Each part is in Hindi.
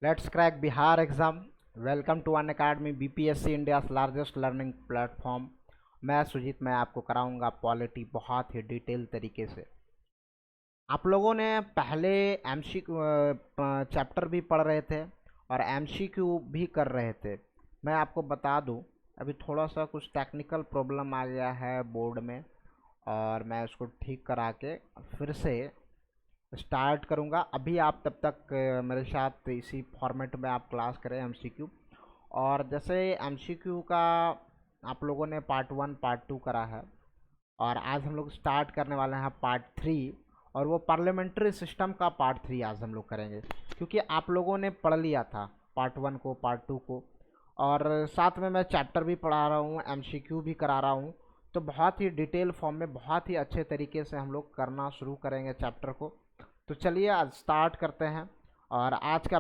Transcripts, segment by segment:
Let's crack Bihar exam. Welcome to Unacademy BPSC India's largest learning platform. मैं सुजीत, मैं आपको कराऊंगा पॉलिटी बहुत ही डिटेल तरीके से। आप लोगों ने पहले एमसीक्यू चैप्टर भी पढ़ रहे थे और एमसीक्यू भी कर रहे थे। मैं आपको बता दूं, अभी थोड़ा सा कुछ टेक्निकल प्रॉब्लम आ गया है बोर्ड में और मैं उसको ठीक करा के फिर से स्टार्ट करूंगा। अभी आप तब तक मेरे साथ इसी फॉर्मेट में आप क्लास करें एमसीक्यू। और जैसे एमसीक्यू का आप लोगों ने पार्ट 1 पार्ट 2 करा है और आज हम लोग स्टार्ट करने वाले हैं पार्ट 3, और वो पार्लियामेंट्री सिस्टम का पार्ट 3 आज हम लोग करेंगे, क्योंकि आप लोगों ने पढ़ लिया था पार्ट 1 को पार्ट 2 को, और साथ में मैं चैप्टर भी पढ़ा रहा हूँ, एमसीक्यू भी करा रहा हूँ। तो बहुत ही डिटेल फॉर्म में बहुत ही अच्छे तरीके से हम लोग करना शुरू करेंगे चैप्टर को। तो चलिए आज स्टार्ट करते हैं। और आज का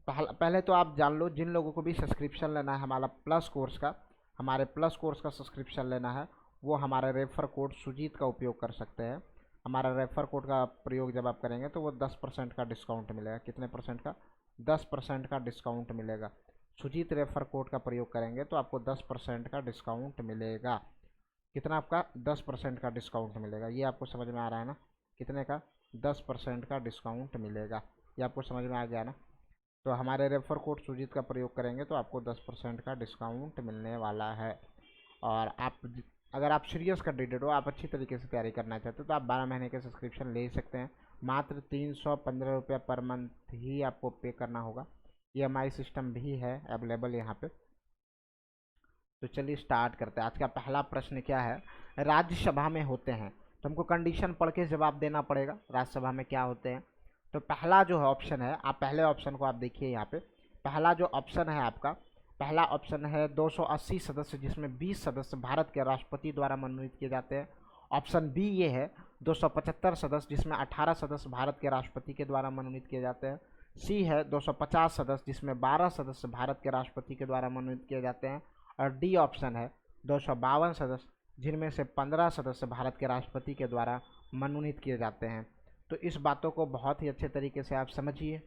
पहले तो आप जान लो, जिन लोगों को भी सब्सक्रिप्शन लेना है हमारा प्लस कोर्स का, हमारे प्लस कोर्स का सब्सक्रिप्शन लेना है, वो हमारे रेफर कोड सुजीत का उपयोग कर सकते हैं। हमारा रेफर कोड का प्रयोग जब आप करेंगे तो वो 10% का डिस्काउंट मिलेगा। कितने परसेंट का? 10% का डिस्काउंट मिलेगा। सुजीत रेफर कोड का प्रयोग करेंगे तो आपको 10% का डिस्काउंट मिलेगा। कितना? आपका 10% का डिस्काउंट मिलेगा। ये आपको समझ में आ रहा है ना? कितने का? 10% का डिस्काउंट मिलेगा। ये आपको समझ में आ गया ना? तो हमारे रेफर कोड सुजीत का प्रयोग करेंगे तो आपको 10% का डिस्काउंट मिलने वाला है। और अगर आप सीरियस कैंडिडेट हो, आप अच्छी तरीके से तैयारी करना चाहते हो, तो आप 12 महीने के सब्सक्रिप्शन ले सकते हैं। मात्र 315 रुपये पर मंथ ही आपको पे करना होगा। EMI सिस्टम भी है अवेलेबल यहाँ पे। तो चलिए स्टार्ट करते हैं। आज का पहला प्रश्न क्या है? राज्यसभा में होते हैं, तो हमको कंडीशन पढ़ के जवाब देना पड़ेगा। राज्यसभा में क्या होते हैं? तो पहला जो है ऑप्शन है, आप पहले ऑप्शन को आप देखिए यहाँ पे। पहला जो ऑप्शन है आपका, पहला ऑप्शन है 280 सदस्य, जिसमें 20 सदस्य भारत के राष्ट्रपति द्वारा मनोनीत किए जाते हैं। ऑप्शन बी ये है 275 सदस्य, जिसमें 18 सदस्य भारत के राष्ट्रपति के द्वारा मनोनीत किए जाते हैं। सी है 250 सदस्य, जिसमें 12 सदस्य भारत के राष्ट्रपति के द्वारा मनोनीत किए जाते हैं। और डी ऑप्शन है 252 सदस्य, जिनमें से 15 सदस्य भारत के राष्ट्रपति के द्वारा मनोनीत किए जाते हैं। तो इस बातों को बहुत ही अच्छे तरीके से आप समझिए।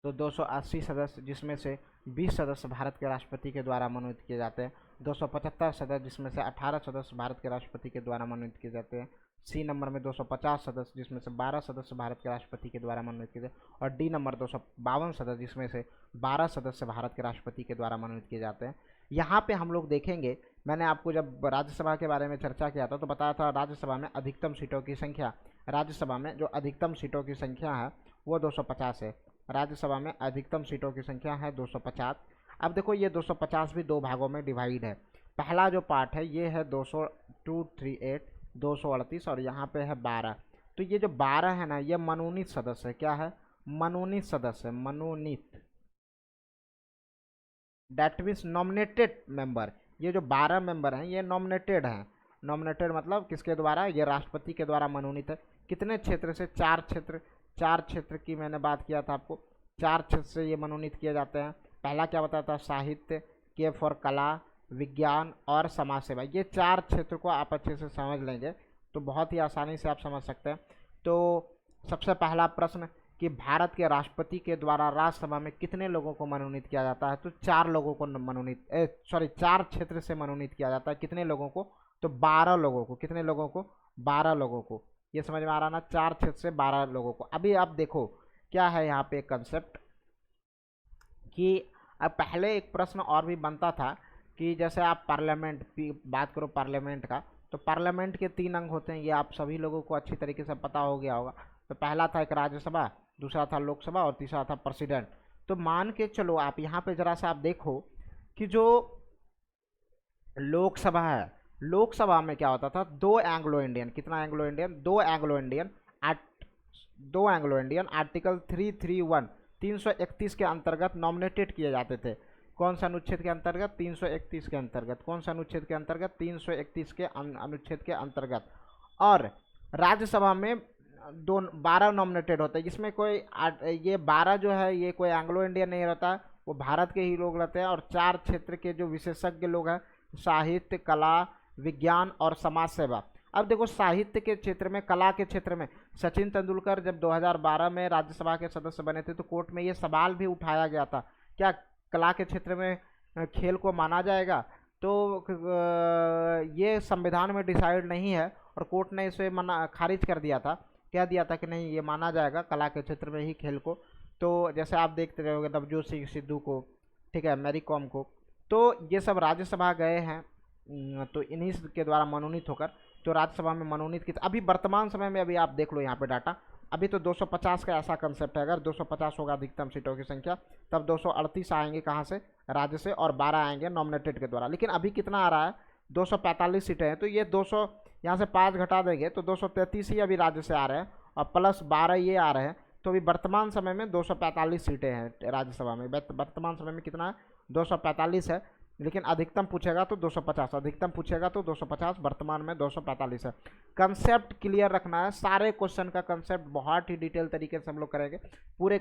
तो 280 सदस्य, जिसमें से 20 सदस्य भारत के राष्ट्रपति के द्वारा मनोनीत किए जाते हैं। 275 सदस्य, जिसमें से 18 सदस्य भारत के राष्ट्रपति के द्वारा मनोनीत किए जाते हैं। सी नंबर में 250 सदस्य, जिसमें से 12 सदस्य भारत के राष्ट्रपति के द्वारा मनोनीत किए जाते हैं। और डी नंबर 252 सदस्य, जिसमें से 12 सदस्य भारत के राष्ट्रपति के द्वारा मनोनीत किए जाते हैं। यहाँ पे हम लोग देखेंगे, मैंने आपको जब राज्यसभा के बारे में चर्चा किया था तो बताया था राज्यसभा में अधिकतम सीटों की संख्या, राज्यसभा में जो अधिकतम सीटों की संख्या है वो 250 है। राज्यसभा में अधिकतम सीटों की संख्या है 250। अब देखो, ये 250 भी दो भागों में डिवाइड है। पहला जो पार्ट है ये है 238, 238, और यहाँ पे है 12। तो ये जो 12 है ना, ये मनोनीत सदस्य है। क्या है? मनोनीत सदस्य, मनोनीत, डेट मीन्स नॉमिनेटेड मेंबर। ये जो 12 मेंबर हैं ये नॉमिनेटेड हैं। नॉमिनेटेड मतलब किसके द्वारा? ये राष्ट्रपति के द्वारा मनोनीत है। कितने क्षेत्र से? 4 क्षेत्र। 4 क्षेत्र की मैंने बात किया था आपको। 4 क्षेत्र से ये मनोनीत किए जाते हैं। पहला क्या बताया था? साहित्य, के फॉर कला, विज्ञान और समाज सेवा। ये 4 क्षेत्र को आप अच्छे से समझ लेंगे तो बहुत ही आसानी से आप समझ सकते हैं। तो सबसे पहला प्रश्न कि भारत के राष्ट्रपति के द्वारा राज्यसभा में कितने लोगों को मनोनीत किया जाता है? तो 4 लोगों को मनोनीत 4 क्षेत्र से मनोनीत किया जाता है। कितने लोगों को? तो 12 लोगों को। कितने लोगों को? 12 लोगों को। ये समझ में आ रहा ना? 4 क्षेत्र से 12 लोगों को। अभी आप देखो क्या है यहाँ पे कंसेप्ट, कि अब पहले एक प्रश्न और भी बनता था कि जैसे आप पार्लियामेंट की बात करो, पार्लियामेंट का, तो पार्लियामेंट के 3 अंग होते हैं। ये आप सभी लोगों को अच्छी तरीके से पता हो गया होगा। तो पहला था एक राज्यसभा, दूसरा था लोकसभा और तीसरा था प्रेसिडेंट। तो मान के चलो आप यहाँ पे जरा सा आप देखो कि जो लोकसभा है, लोकसभा में क्या होता था? 2 एंग्लो इंडियन। कितना Anglo Indian? 2 Anglo Indian. 2 Anglo Indian article 331, 331 के अंतर्गत नॉमिनेटेड किए जाते थे। कौन सा अनुच्छेद के अंतर्गत? 331 के अंतर्गत। कौन सा अनुच्छेद के अंतर्गत? 331 के अनुच्छेद के अंतर्गत। और राज्यसभा में 12 नॉमिनेटेड होते हैं, जिसमें कोई ये 12 जो है ये कोई एंग्लो इंडियन नहीं रहता, वो भारत के ही लोग रहते हैं। और 4 क्षेत्र के जो विशेषज्ञ लोग हैं, साहित्य, कला, विज्ञान और समाज सेवा। अब देखो साहित्य के क्षेत्र में, कला के क्षेत्र में सचिन तेंदुलकर जब 2012 में राज्यसभा के सदस्य बने थे तो कोर्ट में ये सवाल भी उठाया गया था, क्या कला के क्षेत्र में खेल को माना जाएगा? तो ये संविधान में डिसाइड नहीं है और कोर्ट ने इसे मना खारिज कर दिया था, कह दिया था कि नहीं ये माना जाएगा कला के क्षेत्र में ही खेल को। तो जैसे आप देखते रहोगे नवजोत सिंह सिद्धू को, ठीक है, मैरी कॉम को, तो ये सब राज्यसभा गए हैं तो इन्हीं के द्वारा मनोनीत होकर, तो राज्यसभा में मनोनीत की अभी वर्तमान समय में, अभी आप देख लो यहाँ पे डाटा, अभी तो 250 का ऐसा कंसेप्ट है, अगर 250 होगा अधिकतम सीटों की संख्या तब 238 आएंगे कहाँ से, राज्य से, और 12 आएंगे नॉमिनेटेड के द्वारा। लेकिन अभी कितना आ रहा है, 245 सीटें हैं, तो ये 200 यहाँ से 5 घटा देंगे तो 233 ही अभी राज्य से आ रहे हैं और प्लस 12 ये आ रहे हैं, तो अभी वर्तमान समय में 245 सीटें हैं राज्यसभा में। वर्तमान समय में कितना है, 245 है, लेकिन अधिकतम पूछेगा तो 250, अधिकतम पूछेगा तो 250, वर्तमान में 245 है। कंसेप्ट क्लियर रखना है, सारे क्वेश्चन का कंसेप्ट बहुत ही डिटेल तरीके से हम लोग करेंगे, पूरे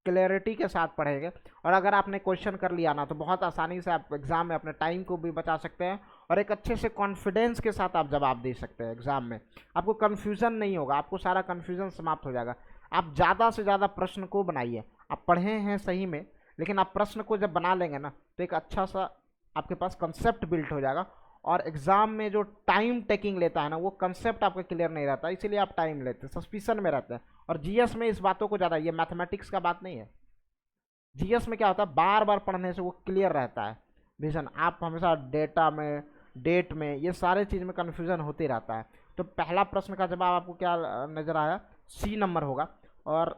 क्लैरिटी के साथ पढ़ेंगे। और अगर आपने क्वेश्चन कर लिया ना तो बहुत आसानी से आप एग्जाम में अपने टाइम को भी बचा सकते हैं और एक अच्छे से कॉन्फिडेंस के साथ आप जवाब दे सकते हैं एग्जाम में। आपको कन्फ्यूज़न नहीं होगा, आपको सारा कन्फ्यूज़न समाप्त हो जाएगा। आप ज़्यादा से ज़्यादा प्रश्न को बनाइए, आप पढ़े हैं सही में, लेकिन आप प्रश्न को जब बना लेंगे ना तो एक अच्छा सा आपके पास कंसेप्ट बिल्ट हो जाएगा। और एग्जाम में जो टाइम टेकिंग लेता है ना, वो कंसेप्ट आपका क्लियर नहीं रहता, इसीलिए आप टाइम लेते हैं, सस्पिशन में रहते हैं। और जीएस में इस बातों को ज़्यादा, ये मैथमेटिक्स का बात नहीं है, जीएस में क्या होता है, बार बार पढ़ने से वो क्लियर रहता है विजन। आप हमेशा डेटा में, डेट में, ये सारे चीज़ में कन्फ्यूजन होते रहता है। तो पहला प्रश्न का जवाब आपको क्या नजर आया, सी नंबर होगा। और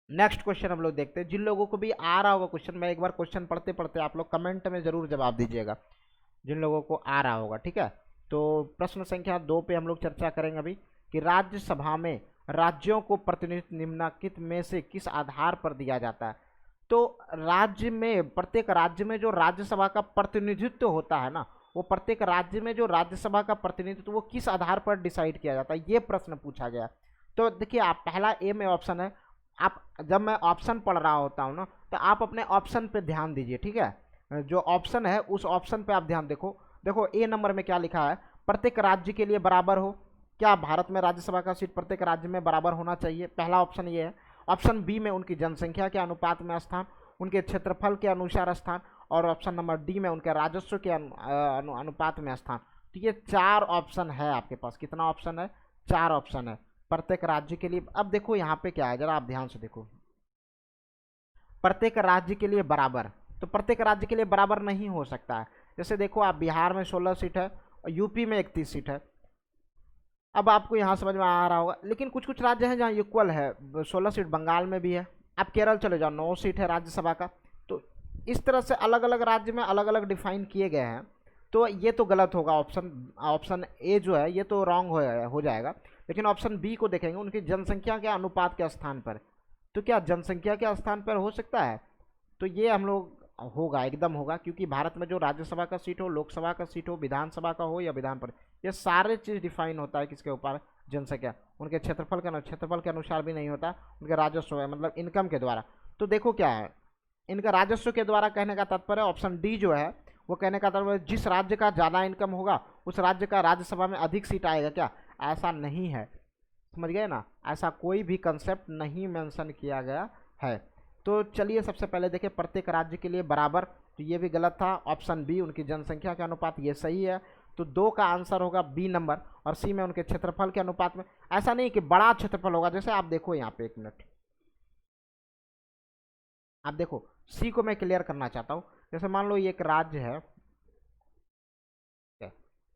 नेक्स्ट क्वेश्चन हम लोग देखते हैं, जिन लोगों को भी आ रहा होगा क्वेश्चन, मैं एक बार क्वेश्चन पढ़ते पढ़ते आप लोग कमेंट में जरूर जवाब दीजिएगा जिन लोगों को आ रहा होगा, ठीक है। तो प्रश्न संख्या 2 पे हम लोग चर्चा करेंगे अभी कि राज्यसभा में राज्यों को प्रतिनिधित्व निम्नलिखित में से किस आधार पर दिया जाता है। तो राज्य में, प्रत्येक राज्य में जो राज्यसभा का प्रतिनिधित्व होता है ना, वो प्रत्येक राज्य में जो राज्यसभा का प्रतिनिधित्व वो किस आधार पर डिसाइड किया जाता है, ये प्रश्न पूछा गया। तो देखिए, आप पहला ए में ऑप्शन है, आप जब मैं ऑप्शन पढ़ रहा होता हूँ ना तो आप अपने ऑप्शन पे ध्यान दीजिए, ठीक है। जो ऑप्शन है उस ऑप्शन पे आप ध्यान देखो ए नंबर में क्या लिखा है, प्रत्येक राज्य के लिए बराबर हो। क्या भारत में राज्यसभा का सीट प्रत्येक राज्य में बराबर होना चाहिए, पहला ऑप्शन ये है। ऑप्शन बी में उनकी जनसंख्या के अनुपात में स्थान, उनके क्षेत्रफल के अनुसार स्थान, और ऑप्शन नंबर डी में उनके राजस्व के अनुपात में स्थान। तो ये 4 ऑप्शन है आपके पास। कितना ऑप्शन है, 4 ऑप्शन है प्रत्येक राज्य के लिए। अब देखो यहाँ पे क्या है, जरा आप ध्यान से देखो, प्रत्येक राज्य के लिए बराबर, तो प्रत्येक राज्य के लिए बराबर नहीं हो सकता है। जैसे देखो, आप बिहार में 16 सीट है और यूपी में 31 सीट है। अब आपको यहाँ समझ में आ रहा होगा, लेकिन कुछ कुछ राज्य हैं जहाँ इक्वल है, 16 सीट बंगाल में भी है। आप केरल चले जाओ, 9 सीट है राज्यसभा का। तो इस तरह से अलग अलग राज्य में अलग अलग डिफाइन किए गए हैं, तो ये तो गलत होगा। ऑप्शन ए जो है ये तो रॉन्ग हो जाएगा। लेकिन ऑप्शन बी को देखेंगे, उनकी जनसंख्या के अनुपात के स्थान पर, तो क्या जनसंख्या के स्थान पर हो सकता है? तो ये हम लोग होगा, एकदम होगा, क्योंकि भारत में जो राज्यसभा का सीट हो, लोकसभा का सीट हो, विधानसभा का हो या विधान पर, ये सारे चीज़ डिफाइन होता है किसके ऊपर, जनसंख्या। उनके क्षेत्रफल के अनुसार भी नहीं होता, उनके राजस्व है, मतलब इनकम के द्वारा। तो देखो क्या है, इनका राजस्व के द्वारा कहने का तात्पर्य ऑप्शन डी जो है वो कहने का तात्पर्य जिस राज्य का ज़्यादा इनकम होगा उस राज्य का राज्यसभा में अधिक सीट आएगा। क्या ऐसा नहीं है, समझ गए ना, ऐसा कोई भी कंसेप्ट नहीं मेंशन किया गया है। तो चलिए सबसे पहले देखें, प्रत्येक राज्य के लिए बराबर, तो ये भी गलत था। ऑप्शन बी उनकी जनसंख्या के अनुपात, ये सही है। तो 2 का आंसर होगा बी नंबर। और सी में उनके क्षेत्रफल के अनुपात में, ऐसा नहीं कि बड़ा क्षेत्रफल होगा। जैसे आप देखो यहाँ पे, 1 मिनट, आप देखो सी को मैं क्लियर करना चाहता हूँ। जैसे मान लो ये एक राज्य है,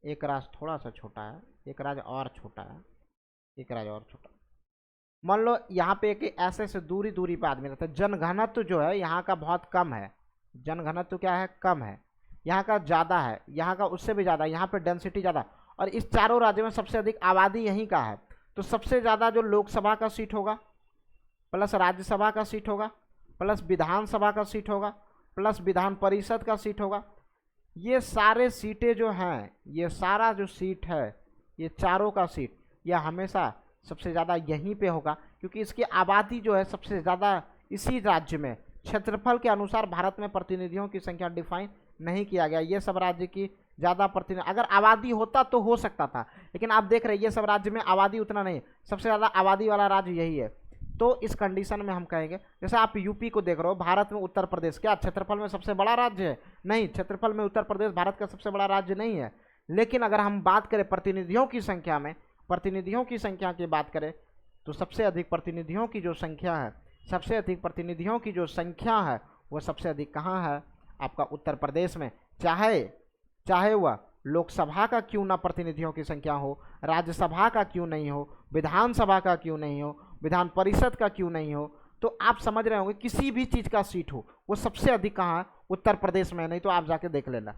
एक राज्य थोड़ा सा छोटा है, एक राज्य और छोटा है, एक राज्य और छोटा। मान लो यहाँ पे एक ऐसे से दूरी दूरी पे आदमी रहता है। जनघनत्व जो है यहाँ का बहुत कम है, जनघनत्व क्या है, कम है। यहाँ का ज़्यादा है, यहाँ का उससे भी ज़्यादा, यहाँ पे डेंसिटी ज़्यादा। और इस चारों राज्यों में सबसे अधिक आबादी यहीं का है। तो सबसे ज़्यादा जो लोकसभा का सीट होगा, प्लस राज्यसभा का सीट होगा, प्लस विधानसभा का सीट होगा, प्लस विधान परिषद का सीट होगा, ये सारे सीटें जो हैं, ये सारा जो सीट है, ये चारों का सीट, यह हमेशा सबसे ज़्यादा यहीं पे होगा, क्योंकि इसकी आबादी जो है सबसे ज़्यादा इसी राज्य में। क्षेत्रफल के अनुसार भारत में प्रतिनिधियों की संख्या डिफाइन नहीं किया गया। ये सब राज्य की ज़्यादा प्रतिनिधि, अगर आबादी होता तो हो सकता था, लेकिन आप देख रहे हैं ये सब राज्य में आबादी उतना नहीं है, सबसे ज़्यादा आबादी वाला राज्य यही है। तो इस कंडीशन में हम कहेंगे, जैसे आप यूपी को देख रहे हो, भारत में उत्तर प्रदेश क्या क्षेत्रफल में सबसे बड़ा राज्य है? नहीं, क्षेत्रफल में उत्तर प्रदेश भारत का सबसे बड़ा राज्य नहीं है। लेकिन अगर हम बात करें प्रतिनिधियों की संख्या में, प्रतिनिधियों की संख्या की बात करें तो सबसे अधिक प्रतिनिधियों की जो संख्या है, सबसे अधिक प्रतिनिधियों की जो संख्या है वो सबसे अधिक कहाँ है? आपका उत्तर प्रदेश में। चाहे वह लोकसभा का क्यों ना प्रतिनिधियों की संख्या हो, राज्यसभा का क्यों नहीं हो, विधानसभा का क्यों नहीं हो, विधान परिषद का क्यों नहीं हो, तो आप समझ रहे होंगे किसी भी चीज़ का सीट हो वो सबसे अधिक कहाँ है? उत्तर प्रदेश में। नहीं तो आप जाके देख लेना,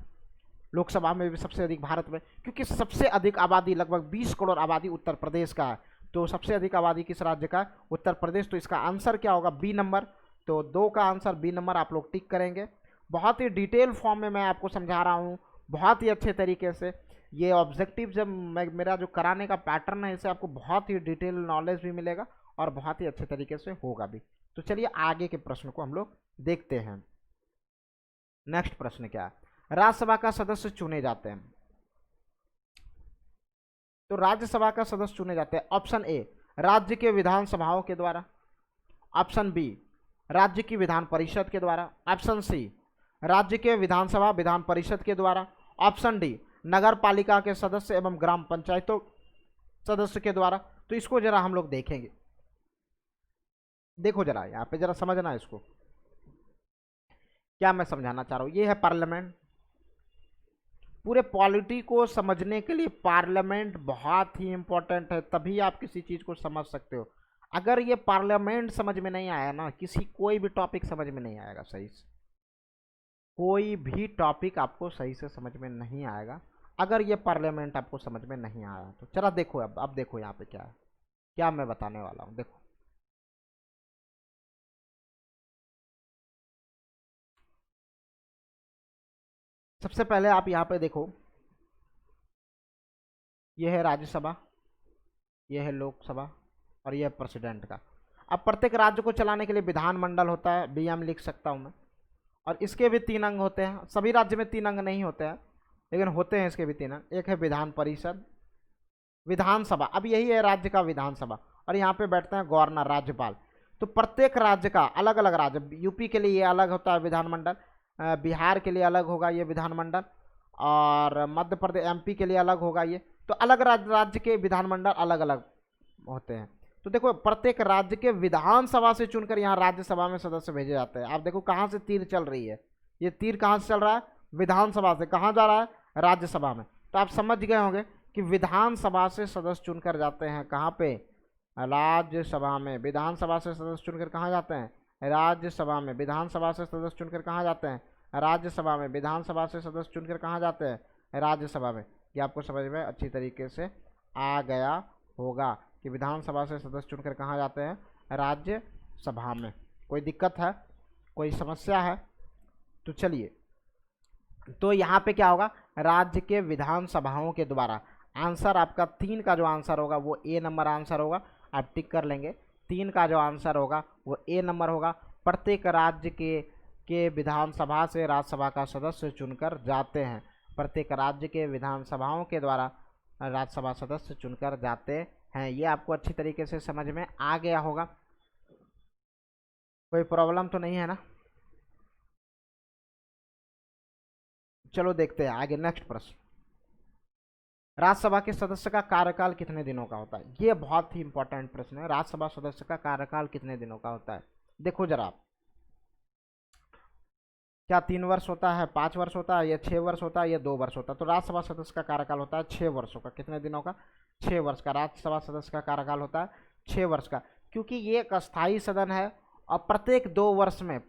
लोकसभा में भी सबसे अधिक भारत में, क्योंकि सबसे अधिक आबादी लगभग 20 करोड़ आबादी उत्तर प्रदेश का है। तो सबसे अधिक आबादी किस राज्य का? उत्तर प्रदेश। तो इसका आंसर क्या होगा? B number. तो 2 का आंसर बी नंबर आप लोग टिक करेंगे। बहुत ही डिटेल फॉर्म में मैं आपको समझा रहा हूँ, बहुत ही अच्छे तरीके से। ये ऑब्जेक्टिव जब मेरा जो कराने का पैटर्न है, इससे आपको बहुत ही डिटेल नॉलेज भी मिलेगा और बहुत ही अच्छे तरीके से होगा भी। तो चलिए आगे के प्रश्न को हम लोग देखते हैं। नेक्स्ट प्रश्न क्या है? राज्यसभा का सदस्य चुने जाते हैं, तो राज्यसभा का सदस्य चुने जाते हैं। ऑप्शन ए राज्य के विधानसभाओं के द्वारा, ऑप्शन बी राज्य की विधान परिषद के द्वारा, ऑप्शन सी राज्य के विधानसभा विधान परिषद के द्वारा, ऑप्शन डी नगर पालिका के सदस्य एवं ग्राम पंचायतों सदस्य के द्वारा। तो इसको जरा हम लोग देखेंगे। देखो जरा यहाँ पे जरा समझना इसको, क्या मैं समझाना चाह रहा हूँ। ये है पार्लियामेंट। पूरे पॉलिटी को समझने के लिए पार्लियामेंट बहुत ही इंपॉर्टेंट है, तभी आप किसी चीज़ को समझ सकते हो। अगर ये पार्लियामेंट समझ में नहीं आया ना, कोई भी टॉपिक समझ में नहीं आएगा सही से। कोई भी टॉपिक आपको सही से समझ में नहीं आएगा अगर ये पार्लियामेंट आपको समझ में नहीं आया तो। चला देखो, अब देखो यहाँ पे क्या है, क्या मैं बताने वाला हूँ। देखो सबसे पहले आप यहाँ पे देखो, ये है राज्यसभा, ये है लोकसभा और ये है प्रेसिडेंट का। अब प्रत्येक राज्य को चलाने के लिए विधानमंडल होता है, बीएम लिख सकता हूँ मैं। और इसके भी 3 अंग होते हैं। सभी राज्य में 3 अंग नहीं होते हैं, लेकिन होते हैं इसके भी 3 अंग। एक है विधान परिषद, विधानसभा, अब यही है राज्य का विधानसभा, और यहाँ पे बैठते हैं गवर्नर, राज्यपाल। तो प्रत्येक राज्य का अलग अलग, राज्य यूपी के लिए ये अलग होता है विधानमंडल, बिहार के लिए अलग होगा ये विधानमंडल, और मध्य प्रदेश एमपी के लिए अलग होगा ये। तो अलग राज्य के विधानमंडल अलग अलग होते हैं। तो देखो प्रत्येक राज्य के विधानसभा से चुनकर यहाँ राज्यसभा में सदस्य भेजे जाते हैं। आप देखो कहाँ से तीर चल रही है, ये तीर कहाँ से चल रहा है? विधानसभा से। कहाँ जा रहा है? राज्यसभा में। तो आप समझ गए होंगे कि विधानसभा से सदस्य चुनकर जाते हैं कहाँ पे? राज्यसभा में। विधानसभा से सदस्य चुनकर कहाँ जाते हैं? राज्यसभा में। विधानसभा से सदस्य चुनकर कहाँ जाते हैं? राज्यसभा में। विधानसभा से सदस्य चुनकर कहाँ जाते हैं? राज्यसभा में। ये आपको समझ में अच्छी तरीके से आ गया होगा कि विधानसभा से सदस्य चुनकर कहाँ जाते हैं? राज्यसभा में। कोई दिक्कत है, कोई समस्या है? तो चलिए, तो यहाँ पे क्या होगा? राज्य के विधानसभाओं के द्वारा। आंसर आपका 3 का जो आंसर होगा वो ए नंबर आंसर होगा, आप टिक कर लेंगे। 3 का जो आंसर होगा वो ए नंबर होगा। प्रत्येक राज्य के विधानसभा से राज्यसभा का सदस्य चुनकर जाते हैं। प्रत्येक राज्य के विधानसभाओं के द्वारा राज्यसभा सदस्य चुनकर जाते हैं। ये आपको अच्छी तरीके से समझ में आ गया होगा, कोई प्रॉब्लम तो नहीं है ना? चलो देखते हैं आगे। नेक्स्ट प्रश्न, राज्यसभा के सदस्य का कार्यकाल कितने दिनों का होता है? ये बहुत ही इंपॉर्टेंट प्रश्न है। राज्यसभा सदस्य का कार्यकाल कितने दिनों का होता है? देखो जरा, क्या 3 वर्ष होता है, 5 वर्ष होता है, या 6 वर्ष होता है, या 2 वर्ष होता है? तो राज्यसभा सदस्य का कार्यकाल होता है 6 वर्षों का। कितने दिनों का? 6 वर्ष का राज्यसभा सदस्य का कार्यकाल होता है 6 वर्ष का, क्योंकि ये एक अस्थायी सदन है और प्रत्येक 2 वर्ष में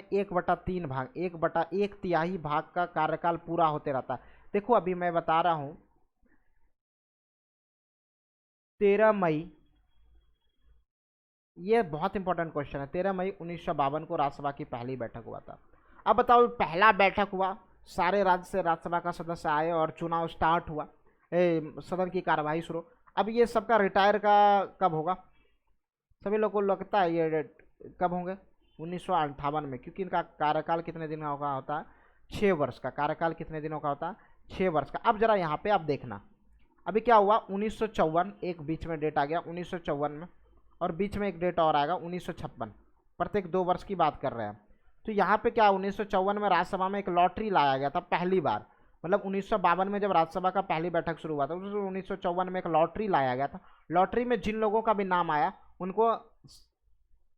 1/3 भाग, 1/1 भाग का कार्यकाल पूरा होते रहता है। देखो अभी मैं बता रहा हूं, 13 मई, ये बहुत इंपॉर्टेंट क्वेश्चन है। 13 मई 1952 को राज्यसभा की पहली बैठक हुआ था। अब बताओ, पहला बैठक हुआ, सारे राज्य से राज्यसभा का सदस्य आए और चुनाव स्टार्ट हुआ, सदन की कार्यवाही शुरू। अब ये सबका रिटायर का कब होगा? सभी लोग को लगता है ये कब होंगे? 1958 में, क्योंकि इनका कार्यकाल कितने दिन का होता है? 6 वर्ष का कार्यकाल कितने दिनों का होता है? 6 वर्ष का। अब जरा यहाँ पे आप देखना, अभी क्या हुआ 1954, एक बीच में डेट आ गया 1954 में, और बीच में एक डेट और आएगा 1956, प्रत्येक 2 वर्ष की बात कर रहे हैं। तो यहाँ पे क्या 1954 में राज्यसभा में एक लॉटरी लाया गया था पहली बार, मतलब 1952 में जब राज्यसभा का पहली बैठक शुरू हुआ था, उस 1954 में एक लॉटरी लाया गया था। लॉटरी में जिन लोगों का भी नाम आया उनको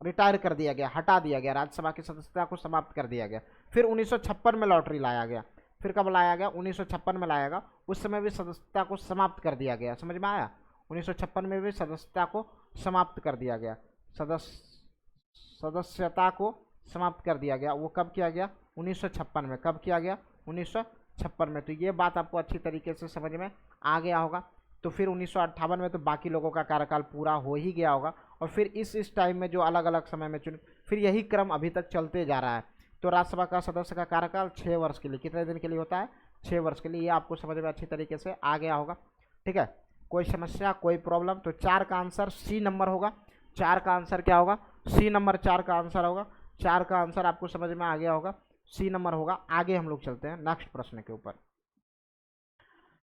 रिटायर कर दिया गया, हटा दिया गया, राज्यसभा की सदस्यता को समाप्त कर दिया गया। फिर 1956 में लॉटरी लाया गया, फिर कब लाया गया? 1956 में लाया गया, उस समय भी सदस्यता को समाप्त कर दिया गया। समझ में आया? 1956 में भी सदस्यता को समाप्त कर दिया गया, सदस्यता को समाप्त कर दिया गया। वो कब किया गया? 1956 में। कब किया गया? 1956 में। तो ये बात आपको अच्छी तरीके से समझ में आ गया होगा। तो फिर 1958 में तो बाकी लोगों का कार्यकाल पूरा हो ही गया होगा, और फिर इस टाइम में जो अलग अलग समय में चुने, फिर यही क्रम अभी तक चलते जा रहा है। तो राज्यसभा का सदस्य का कार्यकाल 6 वर्ष के लिए, कितने दिन के लिए होता है? 6 वर्ष के लिए। ये आपको समझ में अच्छी तरीके से आ गया होगा। ठीक है, कोई समस्या, कोई प्रॉब्लम? तो 4 का आंसर सी नंबर होगा। 4 का आंसर क्या होगा? सी नंबर 4 का आंसर होगा। 4 का आंसर आपको समझ में आ गया होगा, सी नंबर होगा। आगे हम लोग चलते हैं नेक्स्ट प्रश्न के ऊपर।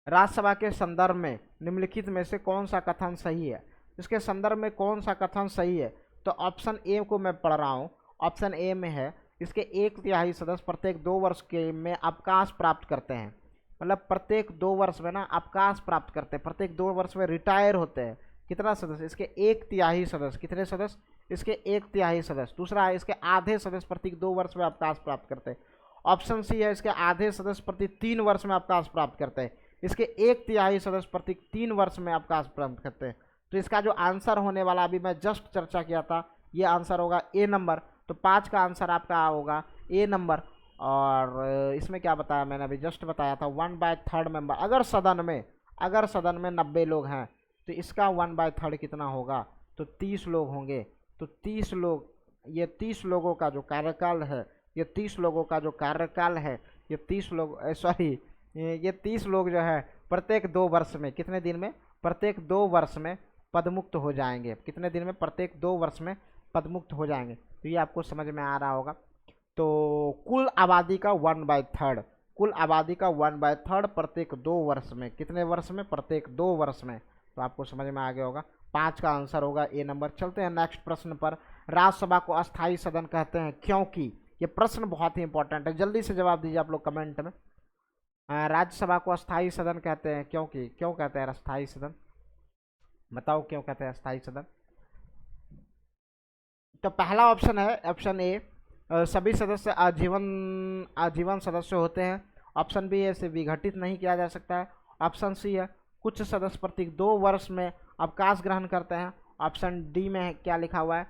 राज्यसभा के संदर्भ में निम्नलिखित में से कौन सा कथन सही है? इसके संदर्भ में कौन सा कथन सही है? तो ऑप्शन ए को मैं पढ़ रहा हूँ। ऑप्शन ए में है, इसके 1/3 सदस्य प्रत्येक 2 वर्ष के में अवकाश प्राप्त करते हैं। मतलब प्रत्येक 2 वर्ष में ना अवकाश प्राप्त करते हैं, प्रत्येक 2 वर्ष में रिटायर होते हैं। कितना सदस्य? इसके 1/3 सदस्य। कितने सदस्य? इसके 1/3 सदस्य। दूसरा है, इसके आधे सदस्य प्रत्येक 2 वर्ष में अवकाश प्राप्त करते हैं। ऑप्शन सी है, इसके आधे सदस्य प्रति 3 वर्ष में अवकाश प्राप्त करते हैं। इसके 1/3 सदस्य प्रति 3 वर्ष में अवकाश प्राप्त करते हैं। तो इसका जो आंसर होने वाला, अभी मैं जस्ट चर्चा किया था, ये आंसर होगा ए नंबर। तो 5 का आंसर आपका होगा ए नंबर। और इसमें क्या बताया मैंने, अभी जस्ट बताया था 1/3 मेंबर। अगर सदन में 90 लोग हैं तो इसका 1/3 कितना होगा? तो 30 लोग होंगे। तो 30 लोग, ये 30 लोगों का जो कार्यकाल है, ये 30 लोगों का जो कार्यकाल है, ये 30 लोग ये 30 लोग जो है प्रत्येक 2 वर्ष में, कितने दिन में? प्रत्येक 2 वर्ष में पदमुक्त हो जाएंगे। कितने दिन में? प्रत्येक 2 वर्ष में पदमुक्त हो जाएंगे। तो ये आपको समझ में आ रहा होगा। तो कुल आबादी का 1/3, कुल आबादी का 1/3 प्रत्येक 2 वर्ष में। कितने वर्ष में? प्रत्येक 2 वर्ष में। तो आपको समझ में आ गया होगा, 5 का आंसर होगा ए नंबर। चलते हैं नेक्स्ट प्रश्न पर। राज्यसभा को अस्थायी सदन कहते हैं क्योंकि? ये प्रश्न बहुत ही इंपॉर्टेंट है, जल्दी से जवाब दीजिए आप लोग कमेंट में। राज्यसभा को अस्थायी सदन कहते हैं क्योंकि? क्यों कहते हैं अस्थायी सदन? बताओ क्यों कहते हैं अस्थायी सदन? तो पहला ऑप्शन है, ऑप्शन ए, सभी सदस्य आजीवन सदस्य होते हैं। ऑप्शन बी है, इसे विघटित नहीं किया जा सकता है। ऑप्शन सी है, कुछ सदस्य प्रत्येक 2 वर्ष में अवकाश ग्रहण करते हैं। ऑप्शन डी में है, क्या लिखा हुआ है,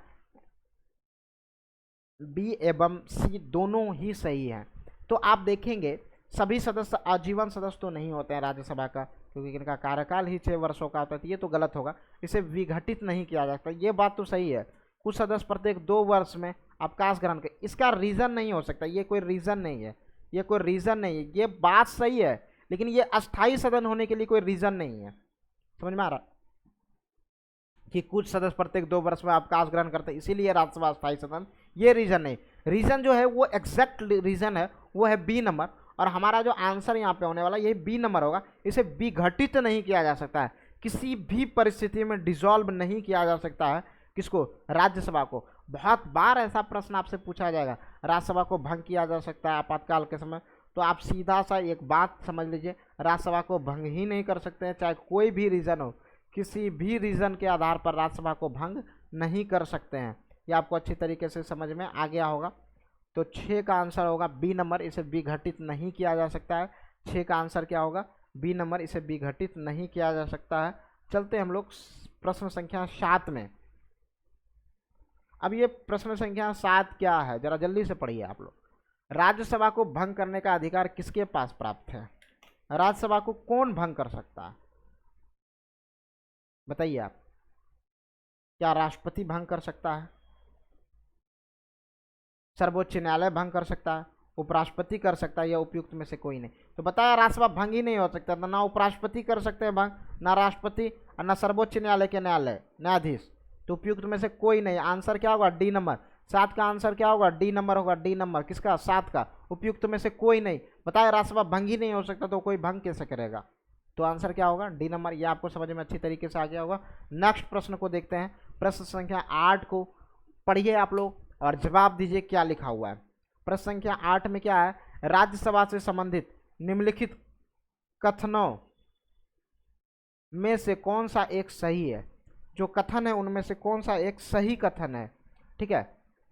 बी एवं सी दोनों ही सही है। तो आप देखेंगे सभी सदस्य आजीवन सदस्य तो नहीं होते हैं राज्यसभा का, क्योंकि इनका कार्यकाल ही 6 वर्षों का होता है। तो ये तो गलत होगा, इसे विघटित नहीं किया जा सकता। ये बात तो सही है, कुछ सदस्य प्रत्येक 2 वर्ष में अवकाश ग्रहण कर, इसका रीज़न नहीं हो सकता। ये कोई रीज़न नहीं है, ये कोई रीज़न नहीं है। ये बात सही है, लेकिन ये अस्थायी सदन होने के लिए कोई रीज़न नहीं है। समझ में आ रहा कि कुछ सदस्य प्रत्येक 2 वर्ष में अवकाश ग्रहण करते हैं, इसीलिए राज्यसभा अस्थायी सदन, ये रीज़न नहीं। रीज़न जो है वो एग्जैक्ट रीज़न है, वो है बी नंबर। और हमारा जो आंसर यहाँ पे होने वाला यही बी नंबर होगा। इसे विघटित नहीं किया जा सकता है, किसी भी परिस्थिति में डिसॉल्व नहीं किया जा सकता है। किसको? राज्यसभा को। बहुत बार ऐसा प्रश्न आपसे पूछा जाएगा, राज्यसभा को भंग किया जा सकता है आपातकाल के समय? तो आप सीधा सा एक बात समझ लीजिए, राज्यसभा को भंग ही नहीं कर सकते हैं, चाहे कोई भी रीज़न हो। किसी भी रीज़न के आधार पर राज्यसभा को भंग नहीं कर सकते हैं। ये आपको अच्छी तरीके से समझ में आ गया होगा। तो 6 का आंसर होगा बी नंबर, इसे विघटित नहीं किया जा सकता है। 6 का आंसर क्या होगा? बी नंबर, इसे विघटित नहीं किया जा सकता है। चलते हैं हम लोग प्रश्न संख्या 7 में। अब ये प्रश्न संख्या 7 क्या है, जरा जल्दी से पढ़िए आप लोग। राज्यसभा को भंग करने का अधिकार किसके पास प्राप्त है? राज्यसभा को कौन भंग कर सकता है? बताइए आप। क्या राष्ट्रपति भंग कर सकता है? सर्वोच्च न्यायालय भंग कर सकता है? उपराष्ट्रपति कर सकता है? या उपयुक्त में से कोई नहीं? तो बताया राज्यसभा भंग ही नहीं हो सकता। ना उपराष्ट्रपति कर सकते हैं भंग, ना राष्ट्रपति, और ना सर्वोच्च न्यायालय के न्यायाधीश। तो उपयुक्त में से कोई नहीं। आंसर क्या होगा? डी नंबर, 7 का आंसर क्या होगा? डी नंबर होगा। डी नंबर किसका? 7 का। उपयुक्त में से कोई नहीं। बताया राज्यसभा भंग ही नहीं हो सकता तो कोई भंग कैसे करेगा? तो आंसर क्या होगा? D number. ये आपको समझ में अच्छी तरीके से आ गया होगा। नेक्स्ट प्रश्न को देखते हैं। प्रश्न संख्या 8 को पढ़िए आप लोग और जवाब दीजिए क्या लिखा हुआ है। प्रश्न संख्या 8 में क्या है? राज्यसभा से संबंधित निम्नलिखित कथनों में से कौन सा एक सही है? जो कथन है उनमें से कौन सा एक सही कथन है? ठीक है,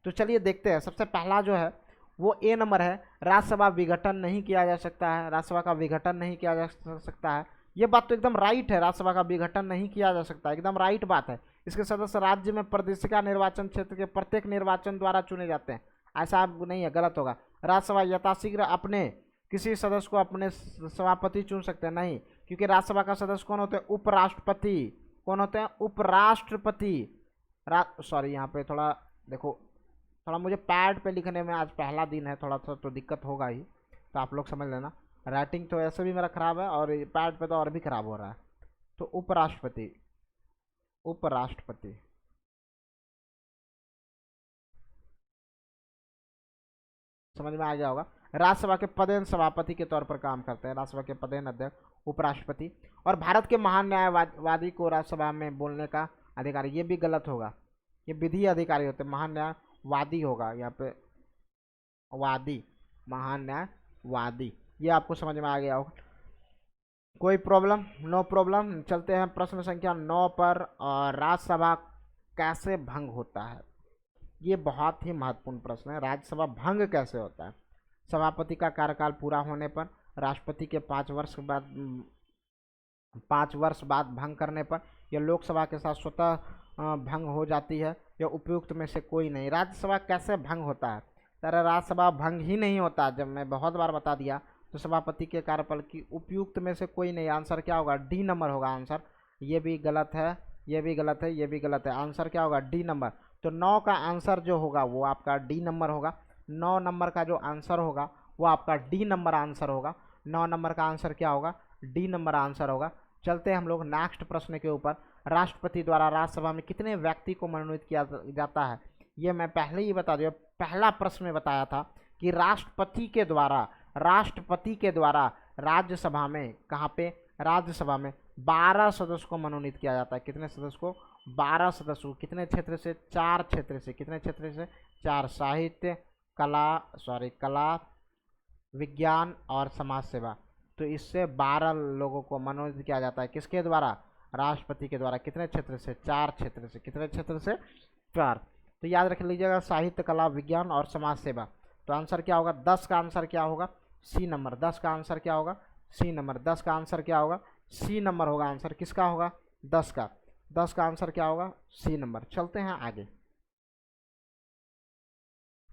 तो चलिए देखते हैं। सबसे पहला जो है वो ए नंबर है, राज्यसभा विघटन नहीं किया जा सकता है। राज्यसभा का विघटन नहीं किया जा सकता है। ये बात तो एकदम राइट है, राज्यसभा का विघटन नहीं किया जा सकता, एकदम राइट बात है। इसके सदस्य राज्य में प्रदेशिका निर्वाचन क्षेत्र के प्रत्येक निर्वाचन द्वारा चुने जाते हैं। ऐसा नहीं है, गलत होगा। राज्यसभा यथाशीघ्र अपने किसी सदस्य को अपने सभापति चुन सकते हैं, नहीं, क्योंकि राज्यसभा का सदस्य कौन होते हैं? उपराष्ट्रपति। कौन होते हैं? उपराष्ट्रपति। सॉरी, यहाँ पे थोड़ा देखो, थोड़ा मुझे पैड पे लिखने में आज पहला दिन है, थोड़ा सा तो दिक्कत होगा ही, तो आप लोग समझ लेना। राइटिंग तो ऐसे भी मेरा खराब है और पैड पे तो और भी खराब हो रहा है। तो उपराष्ट्रपति, उपराष्ट्रपति। समझ में आ गया होगा। राज्यसभा के पदेन सभापति के तौर पर काम करते हैं, राज्यसभा के पदेन अध्यक्ष उपराष्ट्रपति। और भारत के महान न्यायवादी को राज्यसभा में बोलने का अधिकार, ये भी गलत होगा। ये विधि अधिकारी होते हैं, महान न्यायवादी होगा यहाँ पे, वादी, महान न्यायवादी। ये आपको समझ में आ गया होगा। कोई प्रॉब्लम? No problem. चलते हैं प्रश्न संख्या 9 पर। और राज्यसभा कैसे भंग होता है? ये बहुत ही महत्वपूर्ण प्रश्न है। राज्यसभा भंग कैसे होता है? सभापति का कार्यकाल पूरा होने पर, राष्ट्रपति के 5 वर्ष बाद भंग करने पर, यह लोकसभा के साथ स्वतः भंग हो जाती है, या उपयुक्त में से कोई नहीं। राज्यसभा कैसे भंग होता है? तरह राज्यसभा भंग ही नहीं होता। जब मैं बहुत बार बता दिया, तो सभापति के कार्यकाल की उपयुक्त में से कोई नहीं। आंसर क्या होगा? डी नंबर होगा आंसर। ये भी गलत है, ये भी गलत है, ये भी गलत है। आंसर क्या होगा? D number. तो 9 का आंसर जो होगा वो आपका डी नंबर होगा। 9 नंबर का जो आंसर होगा वो आपका डी नंबर आंसर होगा। 9 नंबर का आंसर क्या होगा? डी नंबर आंसर होगा। चलते हैं हम लोग नेक्स्ट प्रश्न के ऊपर। राष्ट्रपति द्वारा राज्यसभा में कितने व्यक्ति को मनोनीत किया जाता है? ये मैं पहले ही बता दिया, पहला प्रश्न में बताया था कि राष्ट्रपति के द्वारा राज्यसभा में, कहाँ पे? राज्यसभा में 12 सदस्य को मनोनीत किया जाता है। कितने सदस्य को? 12 सदस्य को। कितने क्षेत्र से? 4 क्षेत्र से। कितने क्षेत्र से? 4। साहित्य, कला, विज्ञान और समाज सेवा। तो इससे 12 लोगों को मनोनीत किया जाता है। किसके द्वारा? राष्ट्रपति के द्वारा। कितने क्षेत्र से? 4 क्षेत्र से। कितने क्षेत्र से? 4। तो याद रख लीजिएगा, साहित्य, कला, विज्ञान और समाज सेवा। तो आंसर क्या होगा? 10 का आंसर क्या होगा? C number. 10 का आंसर क्या होगा? C number. 10 का आंसर क्या होगा? सी नंबर होगा आंसर। किसका होगा? 10 का। 10 का आंसर क्या होगा? C number. चलते हैं आगे।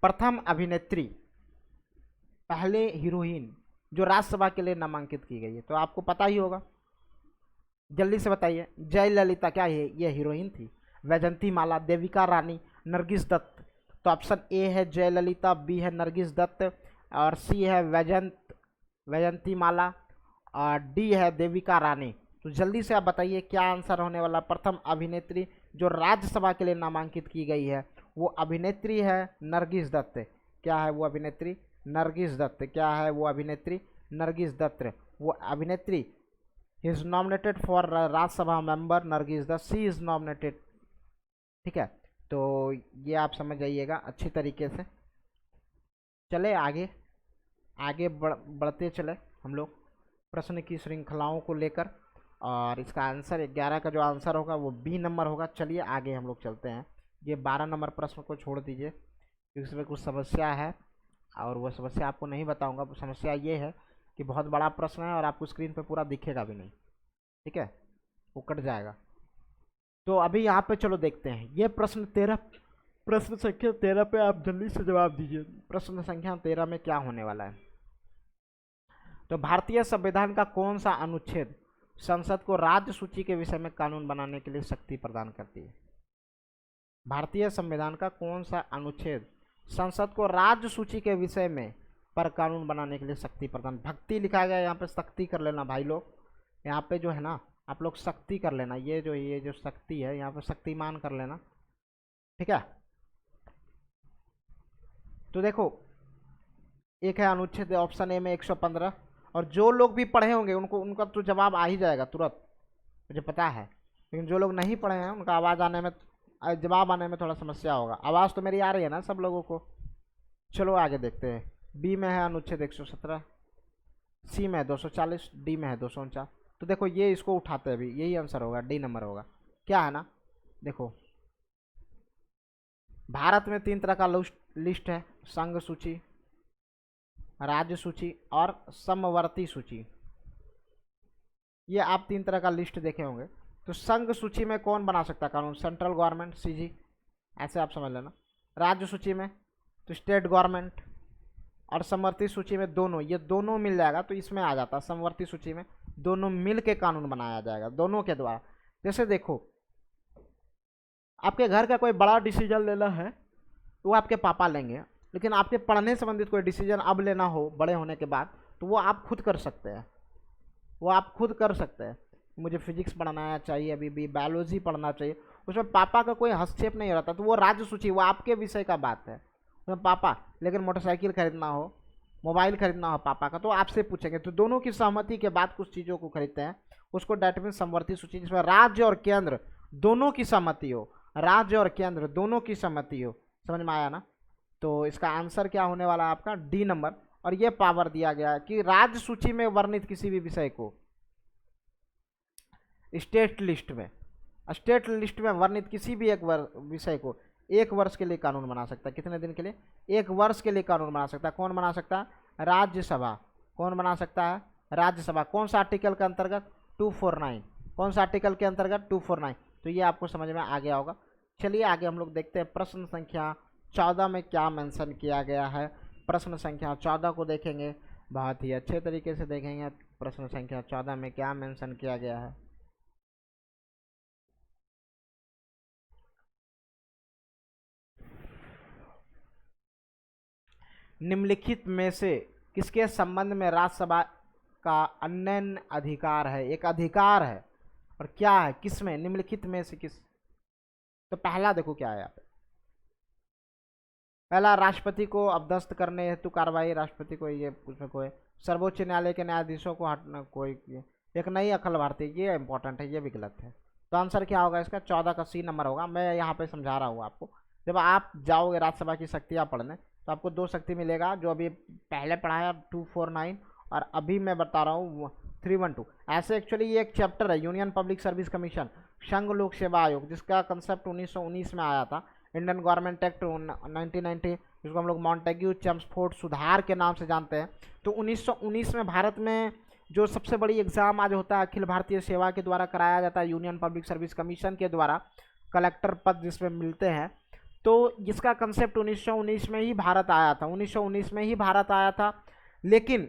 प्रथम अभिनेत्री, पहले हीरोइन जो राज्यसभा के लिए नामांकित की गई है, तो आपको पता ही होगा, जल्दी से बताइए। जयललिता क्या ये हीरोइन थी? वैजंती माला, देविका रानी, नरगिस दत्त। तो ऑप्शन ए है जयललिता, बी है नरगिस दत्त, और सी है वैजंती माला, और डी है देविका रानी। तो जल्दी से आप बताइए क्या आंसर होने वाला। प्रथम अभिनेत्री जो राज्यसभा के लिए नामांकित की गई है वो अभिनेत्री है नरगिस दत्त। क्या है वो अभिनेत्री? नरगिस दत्त। क्या है वो अभिनेत्री? नरगिस दत्त। वो अभिनेत्री is nominated for Rajya Sabha member Nargis Dutt, she is nominated. ठीक है, तो ये आप समझ जाइएगा अच्छी तरीके से। चले आगे, बढ़ते चले हम लोग प्रश्न की श्रृंखलाओं को लेकर। और इसका आंसर 11 का जो आंसर होगा वो बी नंबर होगा। चलिए आगे हम लोग चलते हैं। ये 12 नंबर प्रश्न को छोड़ दीजिए क्योंकि इसमें कुछ समस्या है और वो समस्या आपको नहीं बताऊंगा। समस्या ये है कि बहुत बड़ा प्रश्न है और आपको स्क्रीन पे पूरा दिखेगा भी नहीं, ठीक है, वो कट जाएगा। तो अभी यहाँ पे चलो देखते हैं ये प्रश्न 13, प्रश्न संख्या 13 पे आप जल्दी से जवाब दीजिए। प्रश्न संख्या 13 में क्या होने वाला है? तो भारतीय संविधान का कौन सा अनुच्छेद संसद को राज्य सूची के विषय में कानून बनाने के लिए शक्ति प्रदान करती है? भारतीय संविधान का कौन सा अनुच्छेद संसद को राज्य सूची के विषय में पर कानून बनाने के लिए शक्ति प्रदान? भक्ति लिखा गया, यहाँ पे शक्ति कर लेना भाई लोग। यहाँ पे जो है ना आप लोग शक्ति कर लेना, ये जो शक्ति है यहाँ पे शक्तिमान कर लेना, ठीक है। तो देखो, एक है अनुच्छेद ऑप्शन ए में 115, और जो लोग भी पढ़े होंगे उनको उनका तो जवाब आ ही जाएगा तुरंत, मुझे पता है। लेकिन जो लोग नहीं पढ़े हैं उनका आवाज़ आने में, जवाब आने में थोड़ा समस्या होगा। आवाज़ तो मेरी आ रही है ना सब लोगों को? चलो आगे देखते हैं। बी में है अनुच्छेद 117, सी में है 240, डी में है 249। तो देखो ये इसको उठाते हैं, अभी यही आंसर होगा, डी नंबर होगा। क्या है ना, देखो भारत में 3 तरह का लिस्ट है, संघ सूची, राज्य सूची और समवर्ती सूची। ये आप 3 तरह का लिस्ट देखे होंगे। तो संघ सूची में कौन बना सकता है कानून? सेंट्रल गवर्नमेंट, सीजी, ऐसे आप समझ लेना। राज्य सूची में तो स्टेट गवर्नमेंट, और समवर्ती सूची में दोनों, ये दोनों मिल जाएगा तो इसमें आ जाता है। समवर्ती सूची में दोनों मिल के कानून बनाया जाएगा, दोनों के द्वारा। जैसे देखो, आपके घर का कोई बड़ा डिसीजन लेना है तो वो आपके पापा लेंगे, लेकिन आपके पढ़ने संबंधित कोई डिसीजन अब लेना हो बड़े होने के बाद तो वो आप खुद कर सकते हैं, वो आप खुद कर सकते हैं। मुझे फिजिक्स पढ़ना चाहिए, अभी भी बायोलॉजी पढ़ना चाहिए, उसमें पापा का कोई हस्तक्षेप नहीं रहता। तो वो राज्य सूची, वो आपके विषय का बात है उसमें पापा। लेकिन मोटरसाइकिल खरीदना हो, मोबाइल खरीदना हो पापा का, तो आपसे पूछेंगे। तो दोनों की सहमति के बाद कुछ चीज़ों को खरीदते हैं, उसको डेट मीन समवर्ती सूची, जिसमें राज्य और केंद्र दोनों की सहमति हो, राज्य और केंद्र दोनों की सहमति हो। समझ में आया ना? तो इसका आंसर क्या होने वाला है आपका? D number. और ये पावर दिया गया है कि राज्य सूची में वर्णित किसी भी विषय को स्टेट लिस्ट में वर्णित किसी भी एक विषय को 1 वर्ष के लिए कानून बना सकता है। कितने दिन के लिए? 1 वर्ष के लिए कानून बना सकता है। कौन बना सकता है? राज्यसभा। कौन बना सकता है? राज्यसभा। कौन सा आर्टिकल के अंतर्गत? 249। कौन सा आर्टिकल के अंतर्गत? 249। तो ये आपको समझ में आ गया होगा। चलिए आगे हम लोग देखते हैं प्रश्न संख्या 14 में क्या मेंशन किया गया है। प्रश्न संख्या 14 को देखेंगे, बहुत ही अच्छे तरीके से देखेंगे प्रश्न संख्या 14 में क्या मेंशन किया गया है। निम्नलिखित में से किसके संबंध में राज्यसभा का अनन्य अधिकार है? एक अधिकार है, और क्या है, किसमें? निम्नलिखित में से किस? तो पहला देखो क्या है यहाँ पे। पहला, राष्ट्रपति को अपदस्थ करने हेतु कार्रवाई। राष्ट्रपति को ये उसमें कोई सर्वोच्च न्यायालय के न्यायाधीशों को हटना, कोई एक नई अखिल भारतीय, ये इंपॉर्टेंट है, ये भी गलत है। तो आंसर क्या होगा इसका? 14 का सी नंबर होगा। मैं यहाँ पे समझा रहा हूँ आपको। जब आप जाओगे राज्यसभा की शक्तियाँ पढ़ने तो आपको 2 शक्ति मिलेगा, जो अभी पहले पढ़ाया 249, और अभी मैं बता रहा हूँ 312। ऐसे एक्चुअली ये एक चैप्टर है, यूनियन पब्लिक सर्विस कमीशन, संघ लोक सेवा आयोग, जिसका कंसेप्ट 1919 में आया था। इंडियन गवर्नमेंट एक्ट 1990, जिसको हम लोग मॉन्टेग्यू चेम्सफोर्ड सुधार के नाम से जानते हैं। तो 1919 में भारत में जो सबसे बड़ी एग्ज़ाम आज होता है, अखिल भारतीय सेवा के द्वारा कराया जाता है, यूनियन पब्लिक सर्विस कमीशन के द्वारा, कलेक्टर पद जिसमें मिलते हैं। तो जिसका कंसेप्ट 1919 में ही भारत आया था, 1919 में ही भारत आया था। लेकिन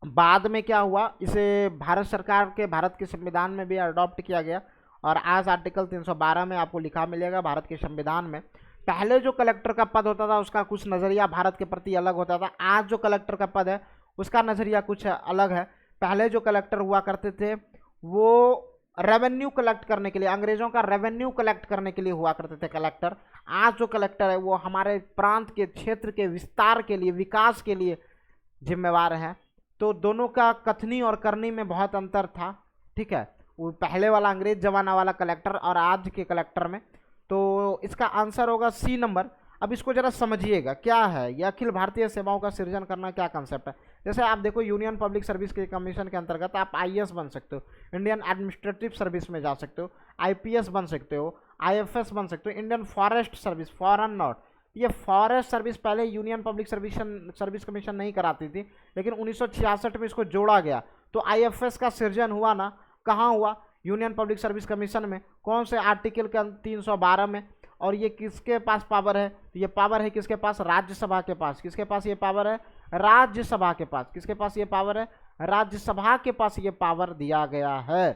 बाद में क्या हुआ, इसे भारत सरकार के, भारत के संविधान में भी अडॉप्ट किया गया, और आज आर्टिकल 312 में आपको लिखा मिलेगा भारत के संविधान में। पहले जो कलेक्टर का पद होता था उसका कुछ नज़रिया भारत के प्रति अलग होता था। आज जो कलेक्टर का पद है उसका नज़रिया कुछ अलग है। पहले जो कलेक्टर हुआ करते थे वो रेवेन्यू कलेक्ट करने के लिए, अंग्रेजों का रेवेन्यू कलेक्ट करने के लिए हुआ करते थे कलेक्टर। आज जो कलेक्टर है वो हमारे प्रांत के, क्षेत्र के विस्तार के लिए, विकास के लिए जिम्मेवार है। तो दोनों का कथनी और करनी में बहुत अंतर था, ठीक है, वो पहले वाला अंग्रेज जमाना वाला कलेक्टर और आज के कलेक्टर में। तो इसका आंसर होगा सी नंबर। अब इसको जरा समझिएगा क्या है ये अखिल भारतीय सेवाओं का सृजन करना, क्या कंसेप्ट है। जैसे आप देखो, यूनियन पब्लिक सर्विस के कमीशन के अंतर्गत आप आईएएस बन सकते हो, इंडियन एडमिनिस्ट्रेटिव सर्विस में जा सकते हो, आईपीएस बन सकते हो, आईएफएस बन सकते हो, Indian forest service, foreign not, ये फॉरेस्ट सर्विस पहले यूनियन पब्लिक सर्विस कमीशन नहीं कराती थी, लेकिन 1966 में इसको जोड़ा गया। तो आईएफएस का सृजन हुआ ना, कहाँ हुआ? यूनियन पब्लिक सर्विस कमीशन में। कौन से आर्टिकल के 312 में। और ये किसके पास पावर है? तो ये पावर है किसके पास? राज्यसभा के पास। किसके पास ये पावर है? राज्यसभा के पास। किसके पास ये पावर है? राज्यसभा के पास ये पावर दिया गया है।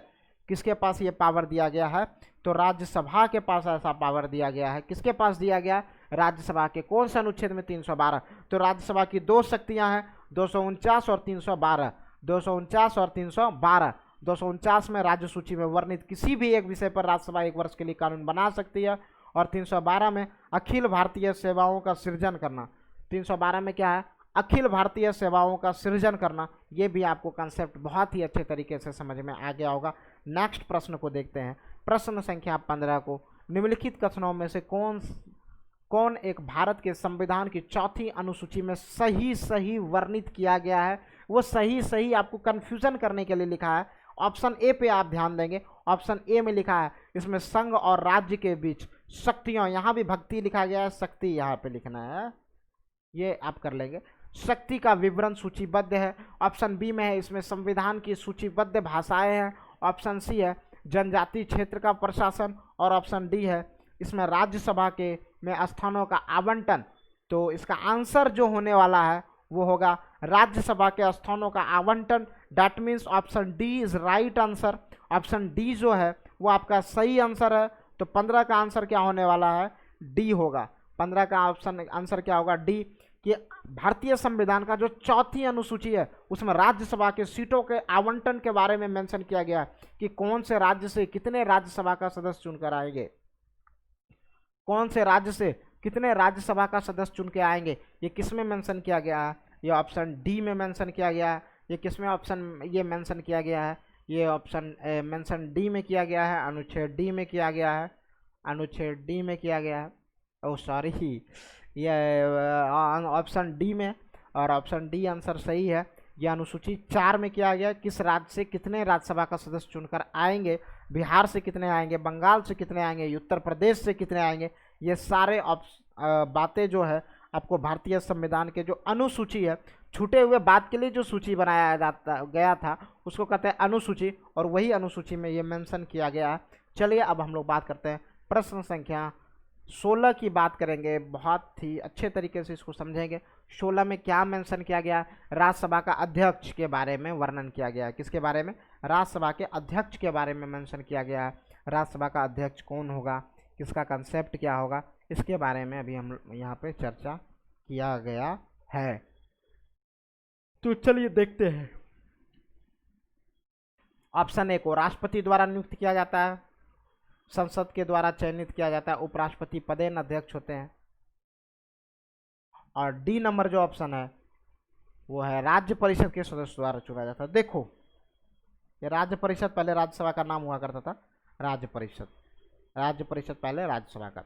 किसके पास ये पावर दिया गया है? तो राज्यसभा के पास ऐसा पावर दिया गया है। किसके पास दिया गया है? राज्यसभा के। कौन से अनुच्छेद में? 312। तो राज्यसभा की 2 शक्तियां हैं, 249 और 312। 249 और 312। 249 में राज्य सूची में वर्णित किसी भी एक विषय पर राज्यसभा 1 वर्ष के लिए कानून बना सकती है, और 312 में अखिल भारतीय सेवाओं का सृजन करना। 312 में क्या है, अखिल भारतीय सेवाओं का सृजन करना। ये भी आपको कंसेप्ट बहुत ही अच्छे तरीके से समझ में आ गया होगा। नेक्स्ट प्रश्न को देखते हैं, प्रश्न संख्या 15 को, निम्नलिखित कथनों में से कौन एक भारत के संविधान की चौथी अनुसूची में सही सही वर्णित किया गया है। वो सही सही आपको कंफ्यूजन करने के लिए लिखा है। ऑप्शन ए पे आप ध्यान देंगे, ऑप्शन ए में लिखा है इसमें संघ और राज्य के बीच शक्तियां, यहां भी भक्ति लिखा गया है, शक्ति यहां पे लिखना है, ये आप कर लेंगे। शक्ति का विवरण सूचीबद्ध है। ऑप्शन बी में है इसमें संविधान की सूचीबद्ध भाषाएं हैं। ऑप्शन सी है जनजातीय क्षेत्र का प्रशासन। और ऑप्शन डी है इसमें राज्यसभा के में स्थानों का आवंटन। तो इसका आंसर जो होने वाला है वो होगा राज्यसभा के स्थानों का आवंटन। That means option D is right answer. Option D जो है वो आपका सही आंसर है। तो 15 का आंसर क्या होने वाला है, डी होगा। 15 का ऑप्शन आंसर क्या होगा, डी, कि भारतीय संविधान का जो चौथी अनुसूची है उसमें राज्यसभा के सीटों के आवंटन के बारे में मेंशन किया गया है कि कौन से राज्य से कितने राज्यसभा का सदस्य चुनकर आएंगे, कौन से राज्य से कितने राज्यसभा का सदस्य चुन के आएंगे। ये किस में मेंशन किया गया है, ये ऑप्शन डी में मेंशन किया गया है। ये किस में ऑप्शन ये मेंशन किया गया है, ये ऑप्शन मेंशन डी में किया गया है, अनुच्छेद डी में किया गया है, अनुच्छेद डी में किया गया है। ओह सॉरी, ये ऑप्शन डी में, और ऑप्शन डी आंसर सही है। यह अनुसूची 4 में किया गया, किस राज्य से कितने राज्यसभा का सदस्य चुनकर आएंगे, बिहार से कितने आएंगे, बंगाल से कितने आएंगे, उत्तर प्रदेश से कितने आएंगे। ये सारे बातें जो है आपको भारतीय संविधान के जो अनुसूची है, छूटे हुए बात के लिए जो सूची बनाया गया था उसको कहते हैं अनुसूची, और वही अनुसूची में ये मेंशन किया गया है। चलिए अब हम लोग बात करते हैं प्रश्न संख्या 16 की बात करेंगे, बहुत ही अच्छे तरीके से इसको समझेंगे। 16 में क्या मेंशन किया गया, राज्यसभा का अध्यक्ष के बारे में वर्णन किया गया है। किसके बारे में, राज्यसभा के अध्यक्ष के बारे में मेंशन किया गया है। राज्यसभा का अध्यक्ष कौन होगा, किसका कंसेप्ट क्या होगा, इसके बारे में अभी हम यहाँ पे चर्चा किया गया है। तो चलिए देखते हैं। ऑप्शन ए को राष्ट्रपति द्वारा नियुक्त किया जाता है, संसद के द्वारा चयनित किया जाता है, उपराष्ट्रपति पदेन अध्यक्ष होते हैं। और डी नंबर जो ऑप्शन है वो है राज्य परिषद के सदस्य द्वारा चुना जाता है। देखो ये राज्य परिषद पहले राज्यसभा का नाम हुआ करता था, राज्य परिषद, राज्य परिषद पहले राज्यसभा का।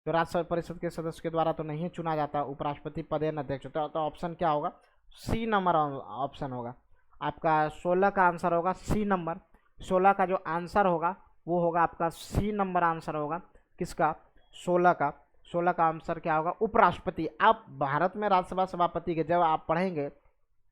तो राज्य परिषद के सदस्य के द्वारा तो नहीं चुना जाता, उपराष्ट्रपति पदेन अध्यक्ष होता है। तो ऑप्शन क्या होगा, सी नंबर ऑप्शन होगा आपका। 16 का आंसर होगा सी नंबर। 16 का जो आंसर होगा वो होगा आपका सी नंबर आंसर होगा। किसका, 16 का। 16 का आंसर क्या होगा, उपराष्ट्रपति। आप भारत में राज्यसभा सभापति के जब आप पढ़ेंगे,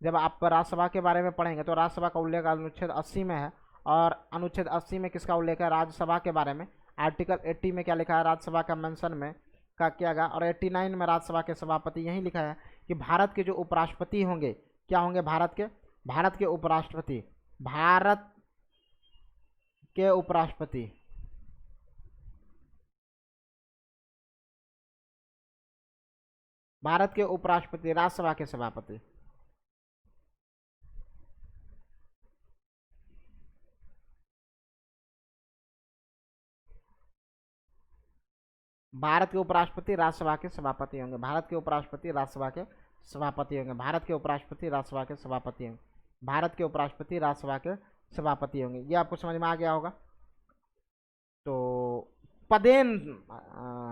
जब आप राज्यसभा के बारे में पढ़ेंगे तो राज्यसभा का उल्लेख अनुच्छेद 80 में है। और अनुच्छेद 80 में किसका उल्लेख है, राज्यसभा के बारे में। आर्टिकल 80 में क्या लिखा है, राज्यसभा का मेंशन में का किया गया। और 89 में राज्यसभा के सभापति यही लिखा है कि भारत के जो उपराष्ट्रपति होंगे, क्या होंगे, भारत के उपराष्ट्रपति, भारत के उपराष्ट्रपति राज्यसभा के सभापति। भारत के उपराष्ट्रपति राज्यसभा के सभापति होंगे, भारत के उपराष्ट्रपति राज्यसभा के सभापति होंगे, भारत के उपराष्ट्रपति राज्यसभा के सभापति होंगे, भारत के उपराष्ट्रपति राज्यसभा के सभापति होंगे। ये आपको समझ में आ गया होगा। तो पदेन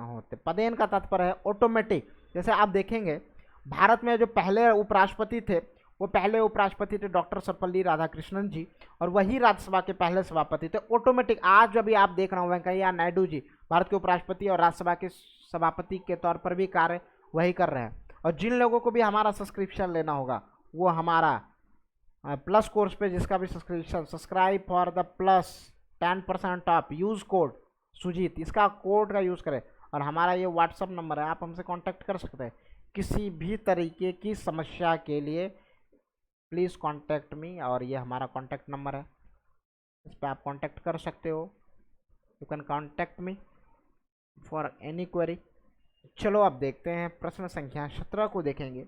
होते, पदेन का तात्पर्य है ऑटोमेटिक। जैसे आप देखेंगे भारत में जो पहले उपराष्ट्रपति थे वो पहले उपराष्ट्रपति थे डॉक्टर सर्वपल्ली राधाकृष्णन जी, और वही राज्यसभा के पहले सभापति थे ऑटोमेटिक। आज अभी आप देख रहे हो वेंकैया नायडू जी भारत के उपराष्ट्रपति और राज्यसभा के सभापति के तौर पर भी कार्य वही कर रहे हैं। और जिन लोगों को भी हमारा सब्सक्रिप्शन लेना होगा वो हमारा प्लस कोर्स पे जिसका भी subscription, subscribe for the plus 10% off, use code Sujeet, इसका कोड का यूज़ करें। और हमारा ये व्हाट्सअप नंबर है, आप हमसे कांटेक्ट कर सकते हैं किसी भी तरीके की समस्या के लिए। प्लीज़ कांटेक्ट मी, और ये हमारा कांटेक्ट नंबर है, इस पर आप कांटेक्ट कर सकते हो। You can contact me for any query. चलो अब देखते हैं प्रश्न संख्या 17 को देखेंगे।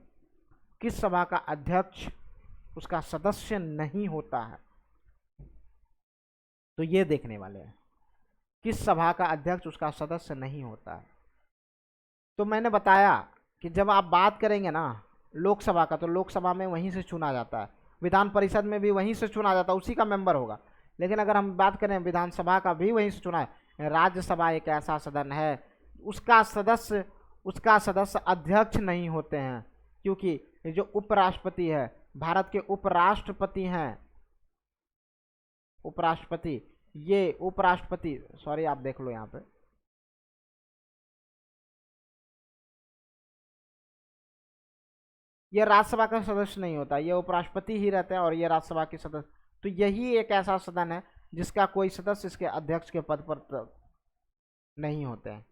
किस सभा का अध्यक्ष उसका सदस्य नहीं होता है, तो ये देखने वाले हैं। किस सभा का अध्यक्ष उसका सदस्य नहीं होता है। तो मैंने बताया कि जब आप बात करेंगे ना लोकसभा का, तो लोकसभा में वहीं से चुना जाता है, विधान परिषद में भी वहीं से चुना जाता है, उसी का मेंबर होगा। लेकिन अगर हम बात करें विधानसभा का भी वहीं से चुना है। राज्यसभा एक ऐसा सदन है उसका सदस्य अध्यक्ष नहीं होते हैं, क्योंकि जो उपराष्ट्रपति है, भारत के उपराष्ट्रपति हैं, उपराष्ट्रपति सॉरी आप देख लो यहाँ पे, ये राज्यसभा का सदस्य नहीं होता, ये उपराष्ट्रपति ही रहते हैं और ये राज्यसभा के सदस्य। तो यही एक ऐसा सदन है जिसका कोई सदस्य इसके अध्यक्ष के पद पर नहीं होते हैं।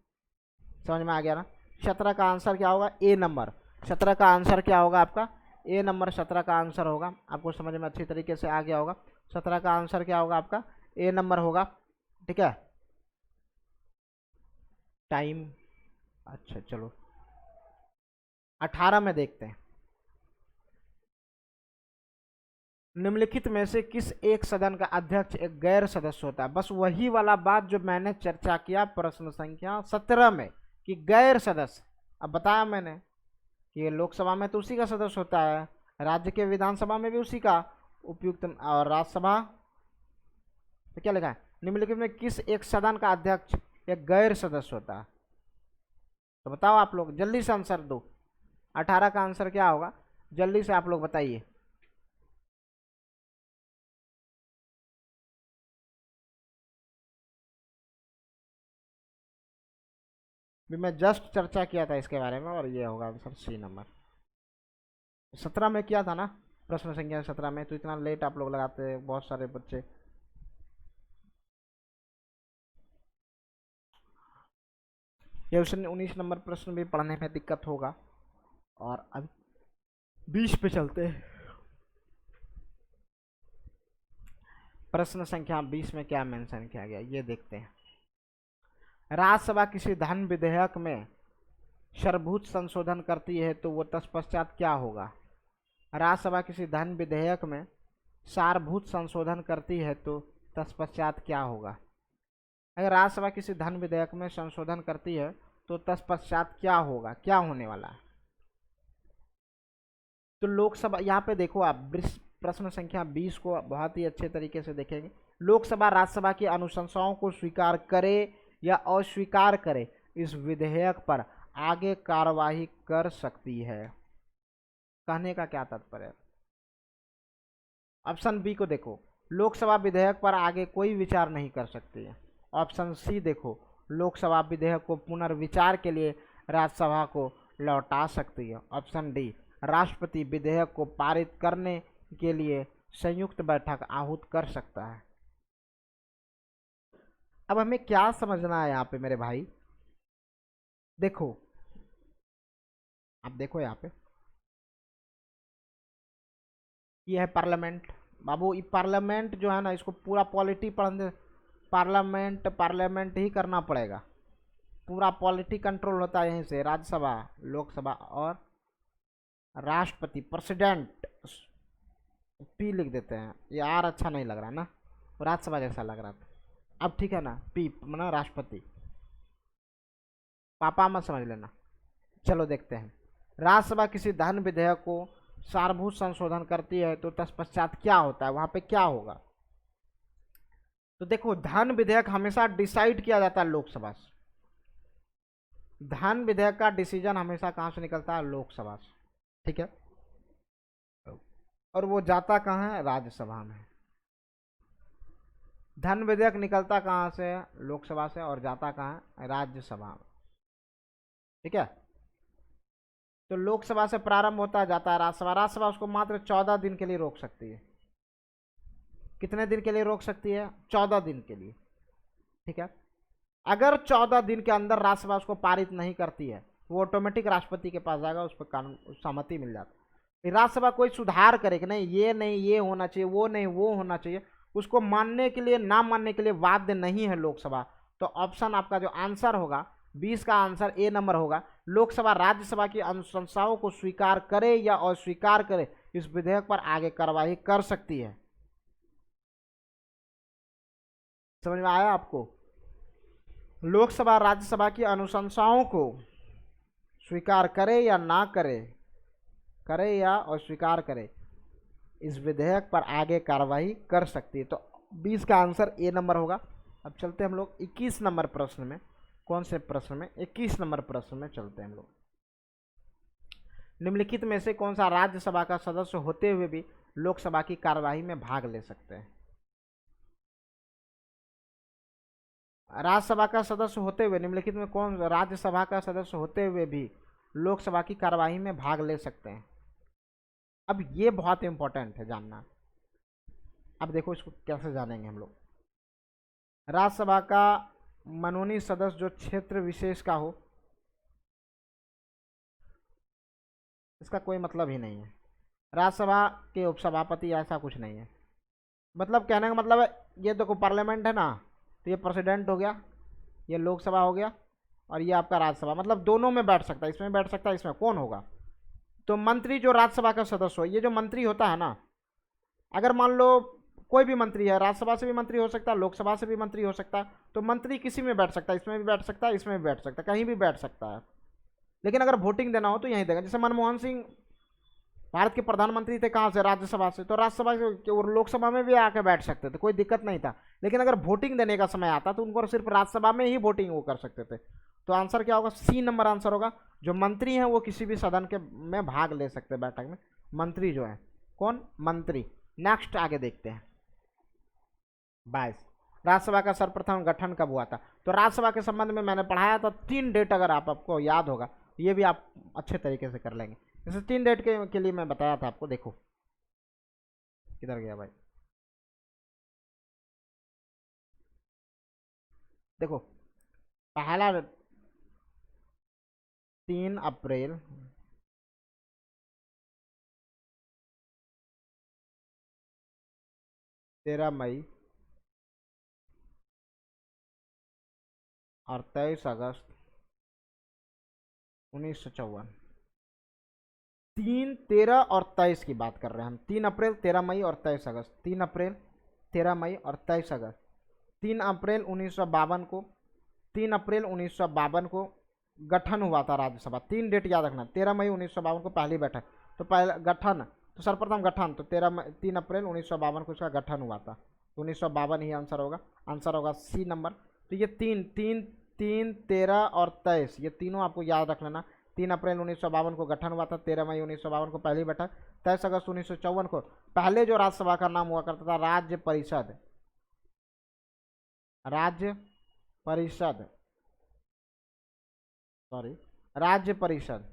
समझ में आ गया ना। 17 का आंसर क्या होगा? ए नंबर। 17 का आंसर क्या होगा आपका? ए नंबर 17 का आंसर होगा। आपको समझ में अच्छी तरीके से आ गया होगा। 17 का आंसर क्या होगा आपका? ए नंबर होगा। ठीक है, टाइम, अच्छा चलो 18 में देखते हैं। निम्नलिखित में से किस एक सदन का अध्यक्ष एक गैर सदस्य होता है? बस वही वाला बात जो मैंने चर्चा किया प्रश्न संख्या 17 में कि गैर सदस्य। अब बताया मैंने कि लोकसभा में तो उसी का सदस्य होता है, राज्य के विधानसभा में भी उसी का उपयुक्त, और राज्यसभा तो क्या लिखा है? निम्नलिखित में किस एक सदन का अध्यक्ष एक गैर सदस्य होता है? तो बताओ आप लोग, जल्दी से आंसर दो। 18 का आंसर क्या होगा? जल्दी से आप लोग बताइए। भी मैं जस्ट चर्चा किया था इसके बारे में, और ये होगा आंसर सी नंबर। 17 में किया था ना प्रश्न संख्या 17 में, तो इतना लेट आप लोग लगाते हैं बहुत सारे बच्चे। ये 19 नंबर प्रश्न भी पढ़ने में दिक्कत होगा। और अब 20 पे चलते हैं। प्रश्न संख्या 20 में क्या मेंशन किया गया ये देखते हैं। राज्यसभा किसी धन विधेयक में सारभूत संशोधन करती है तो वो तत्पश्चात क्या होगा? राज्यसभा किसी धन विधेयक में सारभूत संशोधन करती है तो तत्पश्चात क्या होगा? अगर राज्यसभा किसी धन विधेयक में संशोधन करती है तो तत्पश्चात क्या होगा, क्या होने वाला है? तो लोकसभा, यहाँ पे देखो आप प्रश्न संख्या 20 को बहुत ही अच्छे तरीके से देखेंगे। लोकसभा राज्यसभा की अनुशंसाओं को स्वीकार करे या अस्वीकार करे, इस विधेयक पर आगे कार्यवाही कर सकती है। कहने का क्या तात्पर्य है? ऑप्शन बी को देखो, लोकसभा विधेयक पर आगे कोई विचार नहीं कर सकती है। ऑप्शन सी देखो, लोकसभा विधेयक को पुनर्विचार के लिए राज्यसभा को लौटा सकती है। ऑप्शन डी, राष्ट्रपति विधेयक को पारित करने के लिए संयुक्त बैठक आहूत कर सकता है। अब हमें क्या समझना है यहाँ पे मेरे भाई? देखो, आप देखो यहाँ पे, ये है पार्लियामेंट। बाबू ये पार्लियामेंट जो है ना, इसको पूरा पॉलिटी पढ़ने, पार्लियामेंट ही करना पड़ेगा। पूरा पॉलिटी कंट्रोल होता है यहीं से। राज्यसभा, लोकसभा और राष्ट्रपति, प्रेसिडेंट, पी लिख देते हैं, ये आर अच्छा नहीं लग रहा ना, राज्यसभा जैसा लग रहा था। अब ठीक है ना, पी माना राष्ट्रपति, पापा मत समझ लेना। चलो देखते हैं, राज्यसभा किसी धन विधेयक को सारभूत संशोधन करती है तो तत्पश्चात क्या होता है, वहां पे क्या होगा? तो देखो, धन विधेयक हमेशा डिसाइड किया जाता है लोकसभा से। धन विधेयक का डिसीजन हमेशा कहां से निकलता है? लोकसभा से। ठीक है, और वो जाता कहाँ है? राज्यसभा में। धन विधेयक निकलता कहाँ से? लोकसभा से, और जाता कहाँ है? राज्यसभा में। ठीक है, तो लोकसभा से प्रारंभ होता है, जाता है राज्यसभा। राज्यसभा उसको मात्र 14 दिन के लिए रोक सकती है। कितने दिन के लिए रोक सकती है? 14 दिन के लिए। ठीक है, अगर 14 दिन के अंदर राज्यसभा उसको पारित नहीं करती है, वो ऑटोमेटिक राष्ट्रपति के पास जाएगा, उस पर कानून सहमति मिल जाती है। राज्यसभा कोई सुधार करे कि नहीं ये होना चाहिए, वो नहीं वो होना चाहिए, उसको मानने के लिए ना मानने के लिए बाध्य नहीं है लोकसभा। तो ऑप्शन आपका जो आंसर होगा 20 का आंसर ए नंबर होगा। लोकसभा राज्यसभा की अनुशंसाओं को स्वीकार करे या अस्वीकार करे, इस विधेयक पर आगे कार्यवाही कर सकती है। समझ में आया आपको? लोकसभा राज्यसभा की अनुशंसाओं को स्वीकार करे या ना करे, करे या अस्वीकार करे, इस विधेयक पर आगे कार्रवाई कर सकती है। तो 20 का आंसर ए नंबर होगा। अब चलते हैं हम लोग 21 नंबर प्रश्न में। कौन से प्रश्न में? 21 नंबर प्रश्न में चलते हैं हम लोग। निम्नलिखित में से कौन सा राज्यसभा का सदस्य होते हुए भी लोकसभा की कार्यवाही में भाग ले सकते हैं? राज्यसभा का सदस्य होते हुए, निम्नलिखित में कौन राज्यसभा का सदस्य होते हुए भी लोकसभा की कार्यवाही में भाग ले सकते हैं? अब ये बहुत इंपॉर्टेंट है जानना। अब देखो इसको कैसे जानेंगे हम लोग। राज्यसभा का मनोनीत सदस्य जो क्षेत्र विशेष का हो, इसका कोई मतलब ही नहीं है। राज्यसभा के उपसभापति ऐसा कुछ नहीं है। मतलब कहने का मतलब है, ये देखो पार्लियामेंट है ना, तो ये प्रेसिडेंट हो गया, ये लोकसभा हो गया, और ये आपका राज्यसभा, मतलब दोनों में बैठ सकता है, इसमें बैठ सकता है, इसमें कौन होगा? तो मंत्री जो राज्यसभा का सदस्य हो, ये जो मंत्री होता है ना, अगर मान लो कोई भी मंत्री है, राज्यसभा से भी मंत्री हो सकता है, लोकसभा से भी मंत्री हो सकता है, तो मंत्री किसी में बैठ सकता है, इसमें भी बैठ सकता है, इसमें भी बैठ सकता है, कहीं भी बैठ सकता है। लेकिन अगर वोटिंग देना हो तो यहीं देगा। जैसे मनमोहन सिंह भारत के प्रधानमंत्री थे, कहाँ से? राज्यसभा से, तो राज्यसभा से और लोकसभा में भी आके बैठ सकते थे, कोई दिक्कत नहीं था। लेकिन अगर वोटिंग देने का समय आता तो उनको सिर्फ राज्यसभा में ही वोटिंग वो कर सकते थे। तो आंसर क्या होगा? सी नंबर आंसर होगा। जो मंत्री हैं वो किसी भी सदन के में भाग ले सकते हैं, बैठक में। मंत्री जो है, कौन? मंत्री। नेक्स्ट आगे देखते हैं। 22, राज्यसभा का सर्वप्रथम गठन कब हुआ था? तो राज्यसभा के संबंध में मैंने पढ़ाया था 3 डेट, अगर आपको याद होगा ये भी आप अच्छे तरीके से कर लेंगे। जैसे 3 डेट के लिए मैं बताया था आपको। देखो किधर गया भाई, देखो पहला 3 अप्रैल 13 मई और 23 अगस्त 1954। 3, 13 और 23 की बात कर रहे हैं हम। 3 अप्रैल, 13 मई और 23 अगस्त। 3 अप्रैल, 13 मई और 23 अगस्त। 3 अप्रैल 1952 को, 3 अप्रैल 1952 को गठन हुआ था राज्यसभा। 3 डेट याद रखना। 13 मई 1952 को पहली बैठक, तो पहला गठन, तो सर्वप्रथम गठन, तो 3 अप्रैल 1952 को इसका गठन हुआ था। तो 1952 ही आंसर होगा। आंसर होगा सी नंबर। तो ये 3, 3, 3, 13 और 23, ये तीनों आपको याद रख लेना। 3 अप्रैल 1952 को गठन हुआ था, 13 मई 1952 को पहली बैठक, 23 अगस्त 1954 को पहले जो राज्यसभा का नाम हुआ करता था राज्य परिषद। राज्य परिषद, सॉरी, राज्य परिषद।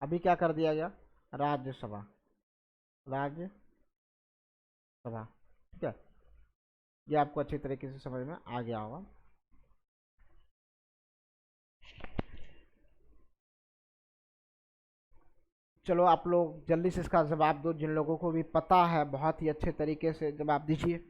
अभी क्या कर दिया गया? राज्यसभा, राज्यसभा। ठीक है, ये आपको अच्छी तरीके से समझ में आ गया होगा। चलो आप लोग जल्दी से इसका जवाब दो, जिन लोगों को भी पता है बहुत ही अच्छे तरीके से जवाब दीजिए।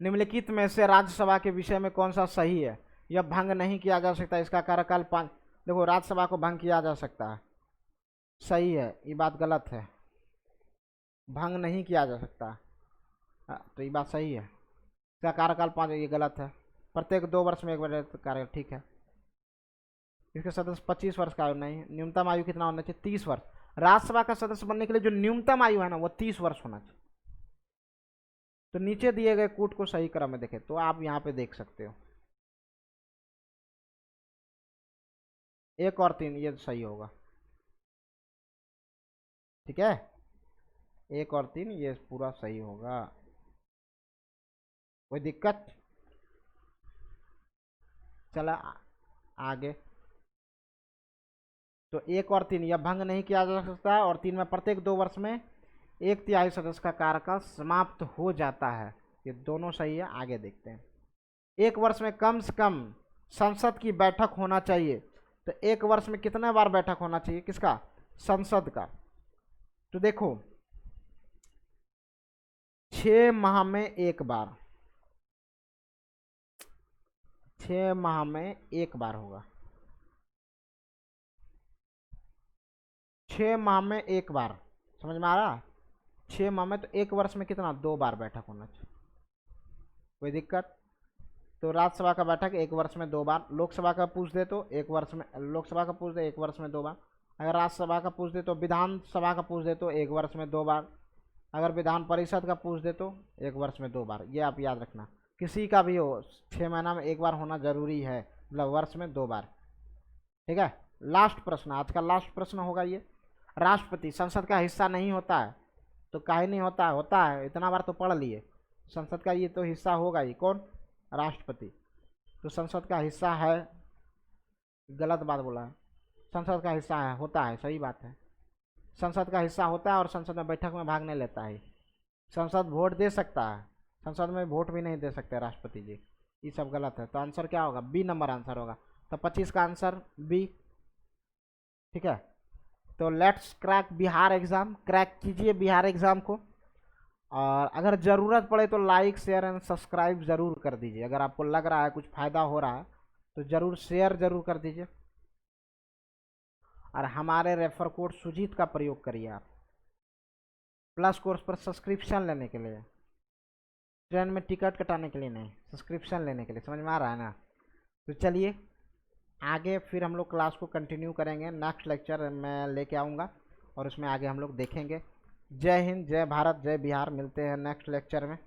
निम्नलिखित में से राज्यसभा के विषय में कौन सा सही है? यह भंग नहीं किया जा सकता, इसका कार्यकाल 5। देखो राज्यसभा को भंग किया जा सकता है, सही है, ये बात गलत है। भंग नहीं किया जा सकता, तो ये बात सही है। इसका कार्यकाल 5, ये गलत है। प्रत्येक 2 वर्ष में एक बार कार्य, ठीक है। इसके सदस्य 25 वर्ष का आयु नहीं, न्यूनतम आयु कितना होना चाहिए? 30 वर्ष। राज्यसभा का सदस्य बनने के लिए जो न्यूनतम आयु है ना, वो 30 वर्ष होना चाहिए। तो नीचे दिए गए कूट को सही क्रम में देखें, तो आप यहाँ पे देख सकते हो 1 और 3, ये सही होगा। ठीक है, 1 और 3 ये पूरा सही होगा, कोई दिक्कत? चला आगे। तो 1 और 3 यह भंग नहीं किया जा सकता, और 3 में प्रत्येक 2 वर्ष में 1/3 सदस्य का कार्यकाल समाप्त हो जाता है। ये दोनों सही है। आगे देखते हैं। 1 वर्ष में कम से कम संसद की बैठक होना चाहिए। तो 1 वर्ष में कितने बार बैठक होना चाहिए? किसका? संसद का। तो देखो 6 माह में एक बार, 6 माह में एक बार होगा, 6 माह में एक बार, समझ में आ रहा? 6 माह में, तो एक वर्ष में कितना, 2 बार बैठक होना चाहिए। कोई दिक्कत? तो राज्यसभा का बैठक एक वर्ष में 2 बार, लोकसभा का पूछ दे तो एक वर्ष में, लोकसभा का पूछ दे एक वर्ष में 2 बार, अगर राज्यसभा का पूछ दे तो, विधानसभा का पूछ दे तो एक वर्ष में 2 बार, अगर विधान परिषद का पूछ दे तो एक वर्ष में 2 बार। ये आप याद रखना, किसी का भी हो 6 महीना में एक बार होना जरूरी है, मतलब वर्ष में 2 बार। ठीक है, लास्ट प्रश्न, आज का लास्ट प्रश्न होगा ये। राष्ट्रपति संसद का हिस्सा नहीं होता है, तो काहे नहीं होता है? होता है, इतना बार तो पढ़ लिए। संसद का ये तो हिस्सा होगा ही, कौन? राष्ट्रपति। तो संसद का हिस्सा है, गलत बात बोला है, संसद का हिस्सा है, होता है, सही बात है। संसद का हिस्सा होता है और संसद में बैठक में भाग नहीं लेता है। संसद वोट दे सकता है, संसद में वोट भी नहीं दे सकते राष्ट्रपति जी। ये सब गलत है, तो आंसर क्या होगा? बी नंबर आंसर होगा। तो 25 का आंसर बी। ठीक है, तो let's crack Bihar exam, crack कीजिए बिहार एग्ज़ाम को। और अगर ज़रूरत पड़े तो लाइक शेयर एंड सब्सक्राइब ज़रूर कर दीजिए। अगर आपको लग रहा है कुछ फ़ायदा हो रहा है तो ज़रूर शेयर ज़रूर कर दीजिए। और हमारे रेफर कोड सुजीत का प्रयोग करिए आप प्लस कोर्स पर सब्सक्रिप्शन लेने के लिए, ट्रेन में टिकट कटाने के लिए नहीं, सब्सक्रिप्शन लेने के लिए। समझ में आ रहा है ना? तो चलिए आगे फिर हम लोग क्लास को कंटिन्यू करेंगे, नेक्स्ट लेक्चर मैं लेके आऊँगा और उसमें आगे हम लोग देखेंगे। जय हिंद, जय भारत, जय बिहार। मिलते हैं नेक्स्ट लेक्चर में।